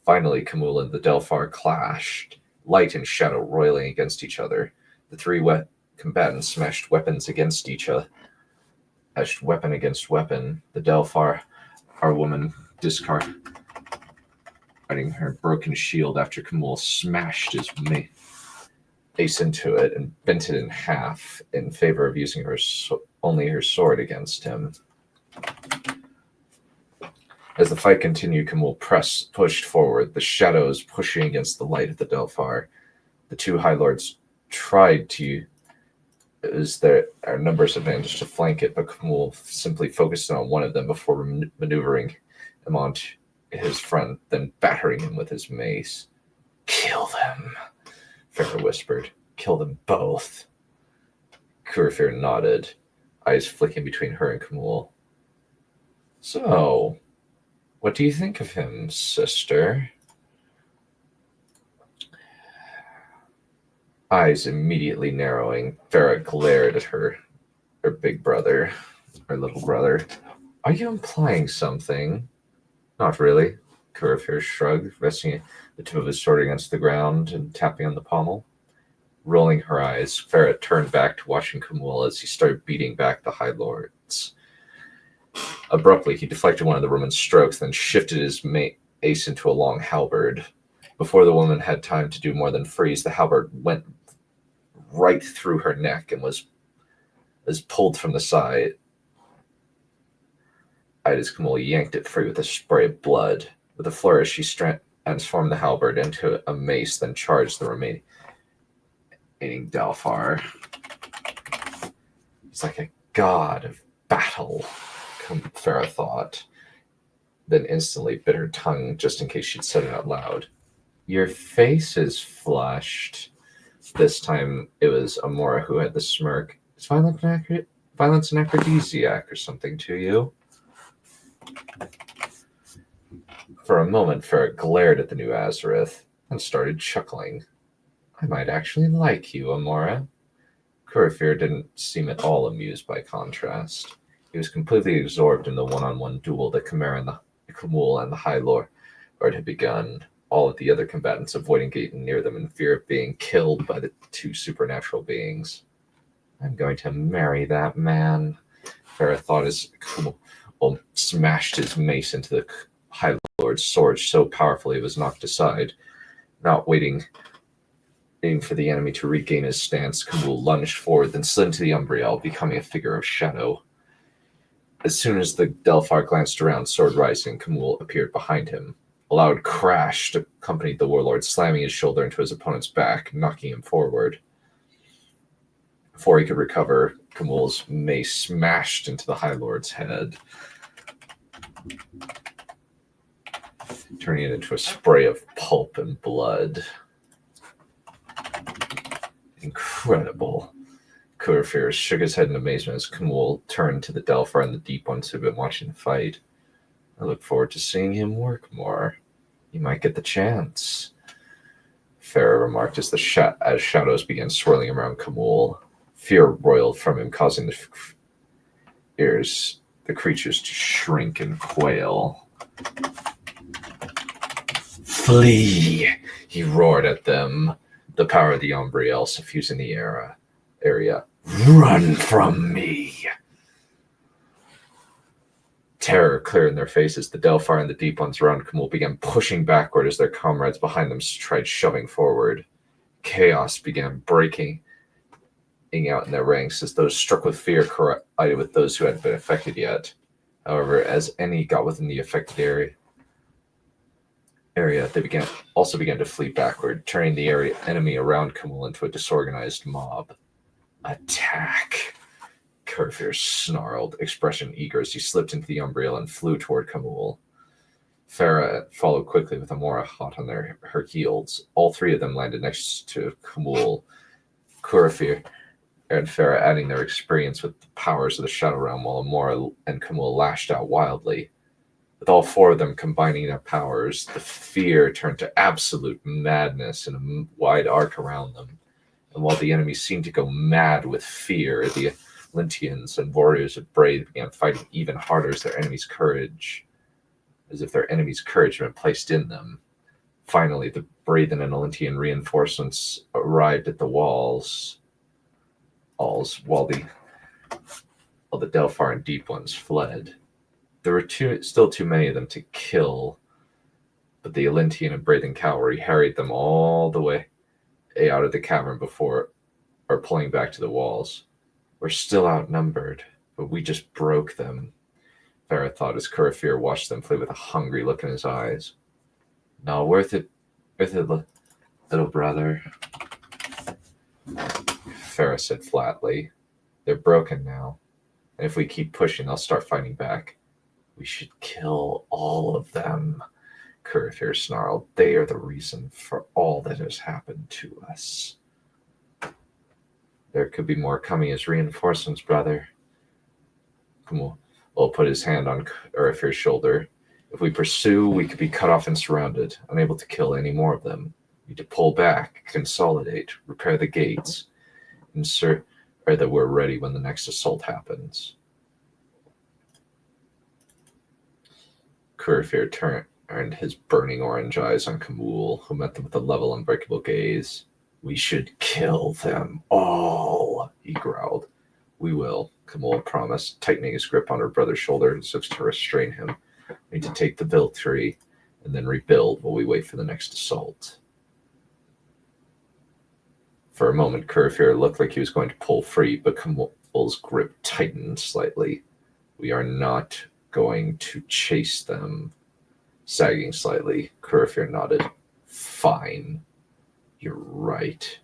Finally, Kamul and the Delphar clashed, light and shadow roiling against each other. The three combatants smashed weapons against each other. Weapon against weapon. The Delphar, our woman, discarding her broken shield after Kamul smashed his mace into it and bent it in half in favor of using only her sword against him. As the fight continued, Kamul pushed forward, the shadows pushing against the light of the Delphar. The two High Lords tried to use their numbers advantage to flank it, but Kamul simply focused on one of them before maneuvering him onto his front, then battering him with his mace. Kill them, Farah whispered. Kill them both. Kurafir nodded, eyes flicking between her and Kamul. So, what do you think of him, sister? Eyes immediately narrowing, Farah glared at her big brother, her little brother. Are you implying something? Not really, Kurafir shrugged, resting the tip of his sword against the ground and tapping on the pommel. Rolling her eyes, Farah turned back to watching Kamul as he started beating back the High Lords. Abruptly, he deflected one of the woman's strokes, then shifted his mace into a long halberd. Before the woman had time to do more than freeze, the halberd went right through her neck and was pulled from the side. As Kamul yanked it free with a spray of blood. With a flourish, she transformed the halberd into a mace, then charged the remaining Delphar. He's like a god of battle, Farah thought, then instantly bit her tongue just in case she'd said it out loud. Your face is flushed. This time it was Amora who had the smirk. Is violence an aphrodisiac or something to you? For a moment, Farah glared at the new Azareth and started chuckling. I might actually like you, Amora. Kurafir didn't seem at all amused by contrast. He was completely absorbed in the one-on-one duel that Kamul and the High Lord had begun, all of the other combatants avoiding getting near them in fear of being killed by the two supernatural beings. I'm going to marry that man, Farah thought as Kamul smashed his mace into the High Lord's sword so powerfully it was knocked aside. Not waiting for the enemy to regain his stance, Kamul lunged forward, then slid into the Umbriel, becoming a figure of shadow. As soon as the Delphar glanced around, sword rising, Kamul appeared behind him. A loud crash accompanied the warlord, slamming his shoulder into his opponent's back, knocking him forward. Before he could recover, Kamul's mace smashed into the High Lord's head, turning it into a spray of pulp and blood. Incredible. Kurafir shook his head in amazement as Kamul turned to the Delphar and the Deep Ones who had been watching the fight. I look forward to seeing him work more. You might get the chance. Farah remarked as as shadows began swirling around Kamul. Fear roiled from him, causing the creatures to shrink and quail. Flee! He roared at them, the power of the Umbriel suffusing the area. Run from me! Terror cleared in their faces. The Delphar and the Deep Ones around Kamul began pushing backward as their comrades behind them tried shoving forward. Chaos began breaking out in their ranks as those struck with fear collided with those who hadn't been affected yet. However, as any got within the affected area, they began to flee backward, turning the enemy around Kamul into a disorganized mob. Attack! Kurfir snarled, expression eager as he slipped into the Umbriel and flew toward Kamul. Farah followed quickly with Amora hot on her heels. All three of them landed next to Kamul. Kurfir and Farah adding their experience with the powers of the Shadow Realm, while Amora and Kamul lashed out wildly. With all four of them combining their powers, the fear turned to absolute madness in a wide arc around them. And while the enemy seemed to go mad with fear, the Lintians and warriors of Braid began fighting even harder as if their enemy's courage had been placed in them. Finally, the Braithen and Lintian reinforcements arrived at the walls, while the Delphar and Deep Ones fled. There were still too many of them to kill, but the Lintian and Braithen cavalry harried them all the way out of the cavern before pulling back to the walls. We're still outnumbered, but we just broke them, Farah thought as Kurfir watched them flee with a hungry look in his eyes. No, worth it, little brother, Farah said flatly. They're broken now, and if we keep pushing, they'll start fighting back. We should kill all of them, Kurfir snarled. They are the reason for all that has happened to us. There could be more coming as reinforcements, brother. Kamul put his hand on Kurfir's shoulder. If we pursue, we could be cut off and surrounded, unable to kill any more of them. We need to pull back, consolidate, repair the gates, ensure that we're ready when the next assault happens. Kurfir turned his burning orange eyes on Kamul, who met them with a level, unbreakable gaze. We should kill them all, he growled. We will, Kamul promised, tightening his grip on her brother's shoulder as if to restrain him. We need to take the Viltri and then rebuild while we wait for the next assault. For a moment, Kurfir looked like he was going to pull free, but Kamul's grip tightened slightly. We are not going to chase them. Sagging slightly, Kurfir nodded. Fine. You're right.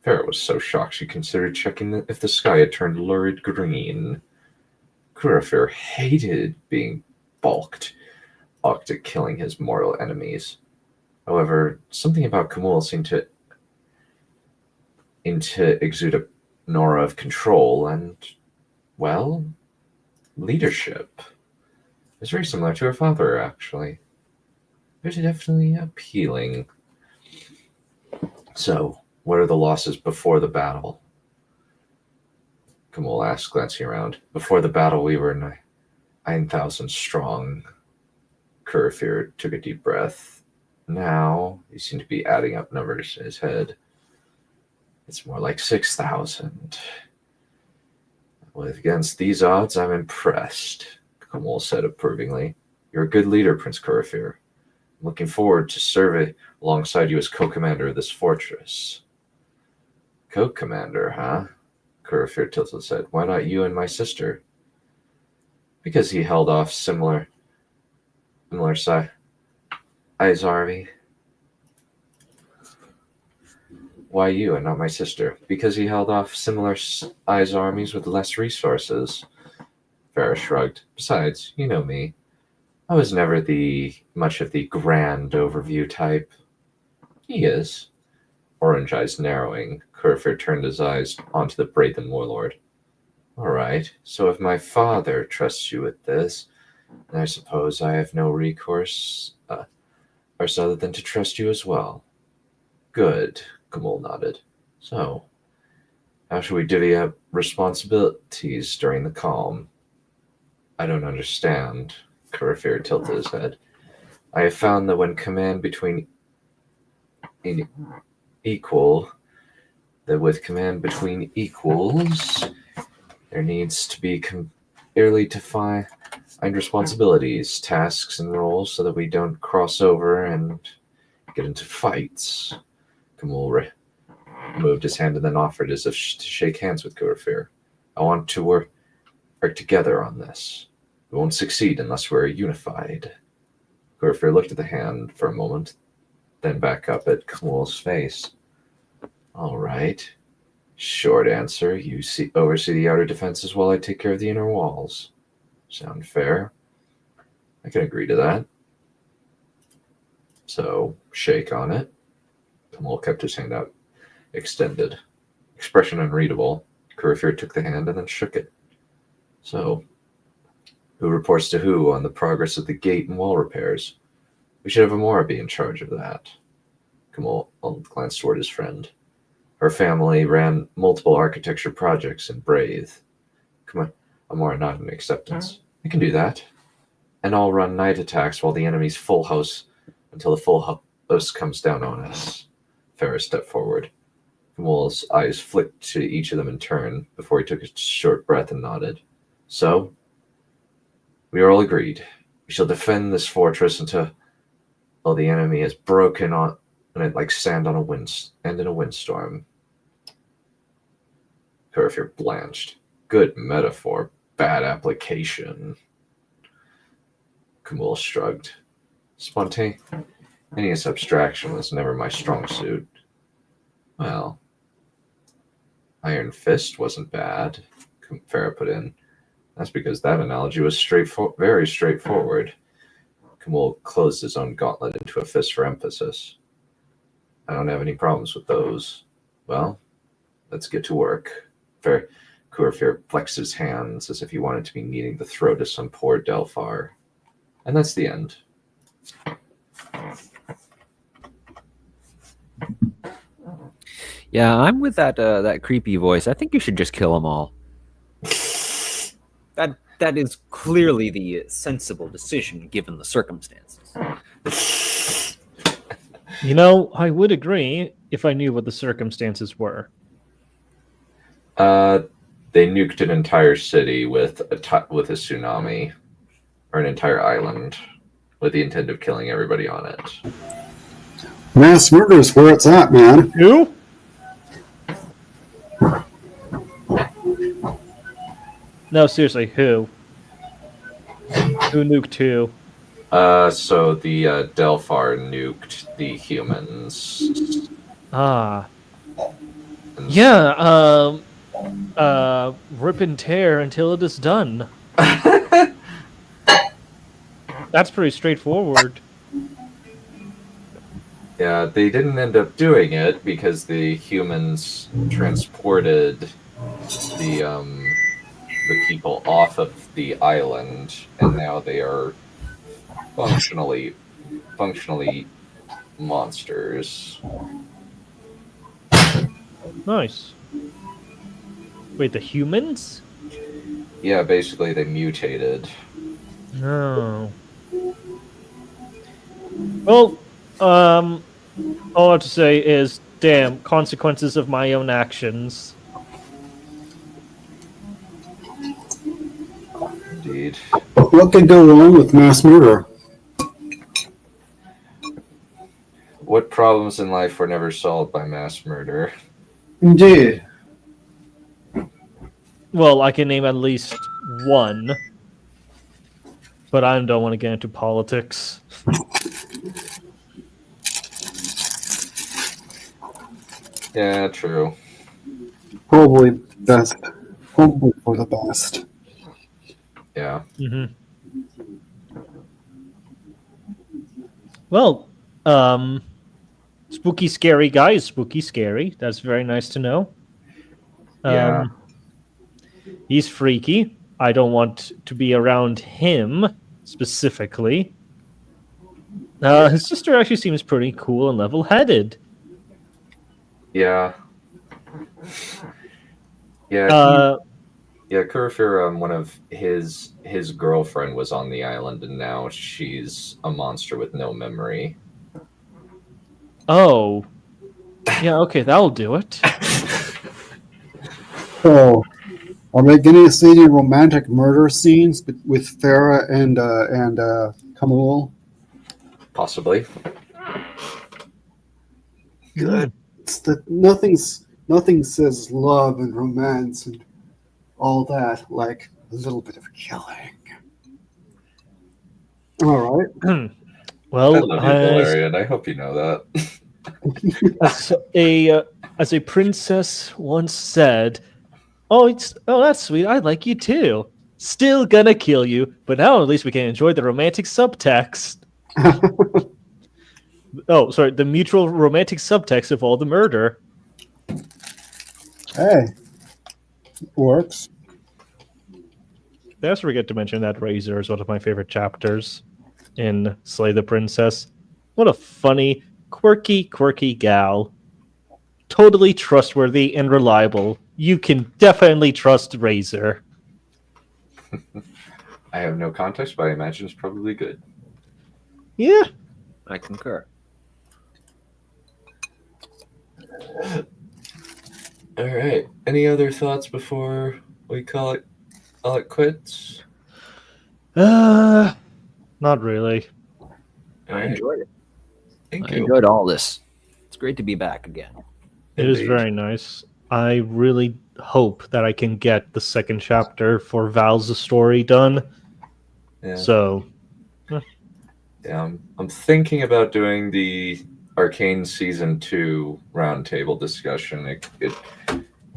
Farah was so shocked she considered checking if the sky had turned lurid green. Kurfir hated being balked at killing his mortal enemies. However, something about Kamul seemed to exude a aura of control and, well, leadership. It's very similar to her father, actually. It's definitely appealing. So, what are the losses before the battle? Kamul asked, glancing around. Before the battle, we were 9,000 strong. Kurfir took a deep breath. Now, he seemed to be adding up numbers in his head. It's more like 6,000. Against these odds, I'm impressed, Kamul said approvingly. You're a good leader, Prince Kurfir. I'm looking forward to serving alongside you as co-commander of this fortress. Co-commander, huh? Kurfir tilted his head. Why not you and my sister? Because he held off similar size army. Why you and not my sister? Because he held off similar size armies with less resources. Farah shrugged. Besides, you know me. I was never much of the grand overview type. He is. Orange eyes narrowing, Kurfir turned his eyes onto the Braithen warlord. All right, so if my father trusts you with this, then I suppose I have no recourse other than to trust you as well. Good, Kamul nodded. So, how should we divvy up responsibilities during the calm? I don't understand. Kurafir tilted his head. I have found that when command between with command between equals, there needs to be clearly defined responsibilities, tasks, and roles so that we don't cross over and get into fights. Kamul moved his hand and then offered as if to shake hands with Kurafir. I want to work together on this. We won't succeed unless we're unified. Kurafir looked at the hand for a moment, then back up at Kamul's face. All right. Short answer, you oversee the outer defenses while I take care of the inner walls. Sound fair? I can agree to that. So, shake on it. Kamul kept his hand out, extended. Expression unreadable. Kurafir took the hand and then shook it. So, who reports to who on the progress of the gate and wall repairs? We should have Amora be in charge of that. Kamul glanced toward his friend. Her family ran multiple architecture projects in Braith. Come on, Amora nodded in acceptance. I can do that. And I'll run night attacks while the enemy's full house until the full house comes down on us. Ferris stepped forward. Kamul's eyes flicked to each of them in turn before he took a short breath and nodded. So, we are all agreed. We shall defend this fortress until the enemy is broken on it like sand on in a windstorm. Kurafir blanched. Good metaphor, bad application. Kamul shrugged. Spontaneous abstraction was never my strong suit. Well, Iron Fist wasn't bad, Farah put in. That's because that analogy was very straightforward. Kamul closed his own gauntlet into a fist for emphasis. I don't have any problems with those. Well, let's get to work. Kurafir flexed his hands as if he wanted to be kneading the throat of some poor Delphar. And that's the end. Yeah, I'm with that creepy voice. I think you should just kill them all. That is clearly the sensible decision given the circumstances. You know, I would agree if I knew what the circumstances were. They nuked an entire city with a tsunami, or an entire island, with the intent of killing everybody on it. Mass murder is where it's at, man. Who? No, seriously, who? Who nuked who? So the Delphar nuked the humans. Ah. Yeah, rip and tear until it is done. That's pretty straightforward. Yeah, they didn't end up doing it because the humans transported the people off of the island, and now they are functionally monsters. Nice. Wait, the humans? Yeah, basically they mutated. No. Well, all I have to say is, damn, consequences of my own actions. Indeed. What could go wrong with mass murder? What problems in life were never solved by mass murder? Indeed. Well, I can name at least one, but I don't want to get into politics. Yeah, true. Probably for the best. Yeah. Mm-hmm. Well, spooky, scary guy is spooky, scary. That's very nice to know. Yeah. He's freaky. I don't want to be around him specifically. His sister actually seems pretty cool and level-headed. Yeah. Yeah. Uh, Yeah, Kurfir, one of his girlfriend was on the island, and now she's a monster with no memory. oh. Yeah, okay, that'll do it. So, are we going to see any romantic murder scenes with Farah and Kamul? Possibly. Good. It's that nothing says love and romance and all that like a little bit of killing. All right. I Well, love you, Valerian. I hope you know that. as a princess once said, "Oh, that's sweet. I like you too. Still gonna kill you, but now at least we can enjoy the romantic subtext." Oh, sorry, the mutual romantic subtext of all the murder. Hey, works. They also forget to mention that Razor is one of my favorite chapters in Slay the Princess. What a funny, quirky gal. Totally trustworthy and reliable. You can definitely trust Razor. I have no context, but I imagine it's probably good. Yeah. I concur. All right. Any other thoughts before we call it quits? Not really. I enjoyed it. Thank I you. enjoyed all this. It's great to be back again. It is Indeed. very nice. I really hope that I can get the second chapter for Val's story done. Yeah. So, Yeah, I'm thinking about doing the Arcane Season 2 roundtable discussion. It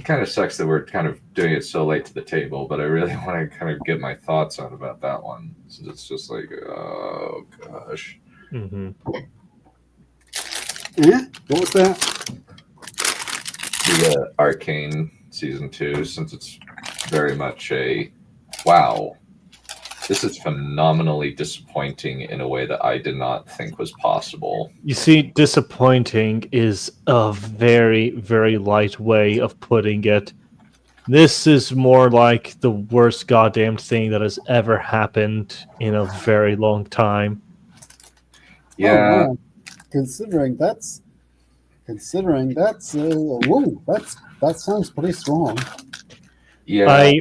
kind of sucks that we're kind of doing it so late to the table, but I really want to kind of get my thoughts out about that one. So it's just like, oh gosh. mhm. Yeah, what was that? The Arcane Season 2, since it's very much a wow, this is phenomenally disappointing in a way that I did not think was possible. You see, disappointing is a very, very light way of putting it. This is more like the worst goddamn thing that has ever happened in a very long time. Yeah, Oh, wow. Considering that's whoa, that sounds pretty strong. yeah.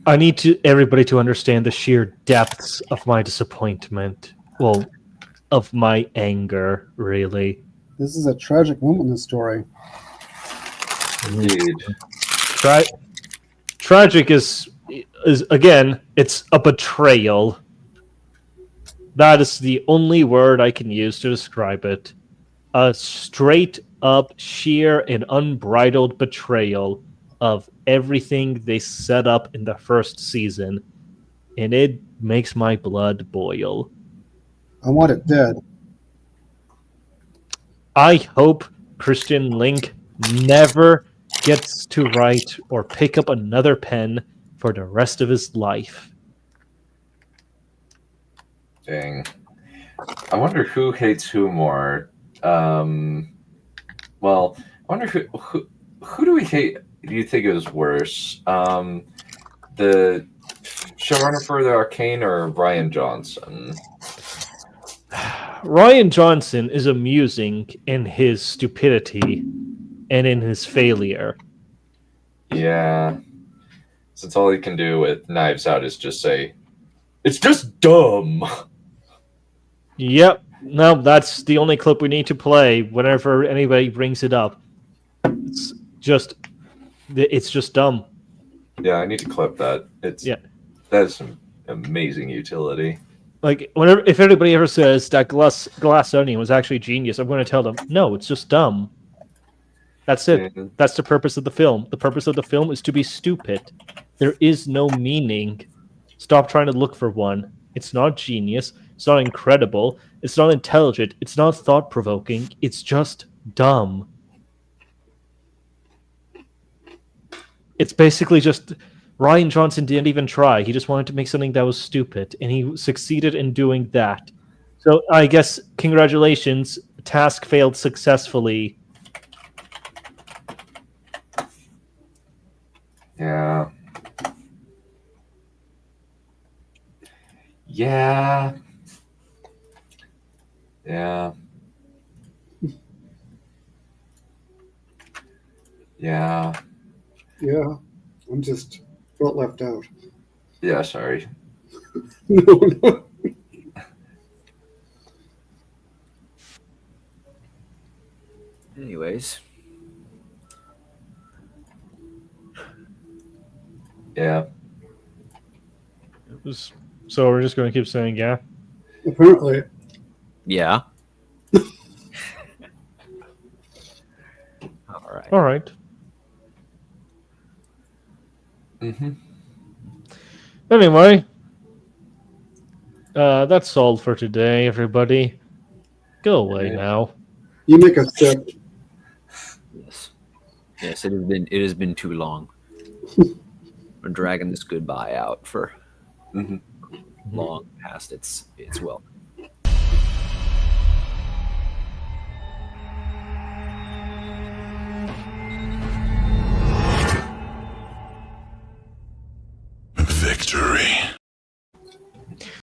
I need everybody to understand the sheer depths of my disappointment. Well, of my anger, really. This is a tragic moment in the story. Indeed. Tragic is again, it's a betrayal. That is the only word I can use to describe it. A straight up, sheer, and unbridled betrayal of everything they set up in the first season. And it makes my blood boil. I want it dead. I hope Christian Link never gets to write or pick up another pen for the rest of his life. Dang. I wonder who hates who more. Well, I wonder who do we hate? Do you think is worse? The showrunner for the Arcane or Ryan Johnson? Ryan Johnson is amusing in his stupidity and in his failure. Yeah. Since all he can do with Knives Out is just say, it's just dumb. Yep. No, that's the only clip we need to play whenever anybody brings it up. It's just dumb. Yeah, I need to clip that. Yeah. That is some amazing utility. Like, if anybody ever says that Glass Onion was actually genius, I'm going to tell them, no, it's just dumb. That's it. Mhm. That's the purpose of the film. The purpose of the film is to be stupid. There is no meaning. Stop trying to look for one. It's not genius. It's not incredible. It's not intelligent. It's not thought-provoking. It's just dumb. It's basically just... Ryan Johnson didn't even try. He just wanted to make something that was stupid, and he succeeded in doing that. So I guess, congratulations. Task failed successfully. Yeah. Yeah. Yeah. Yeah. Yeah, I'm just felt left out. Yeah, sorry. No, no. Anyways, Yeah. So we're just going to keep saying yeah. Apparently, yeah. All right. All right. Mm-hmm. Anyway, that's all for today, everybody. Go away Yeah. now. you make a sip. Yes. Yes, it has been too long. We're dragging this goodbye out for Mm-hmm. long past its welcome.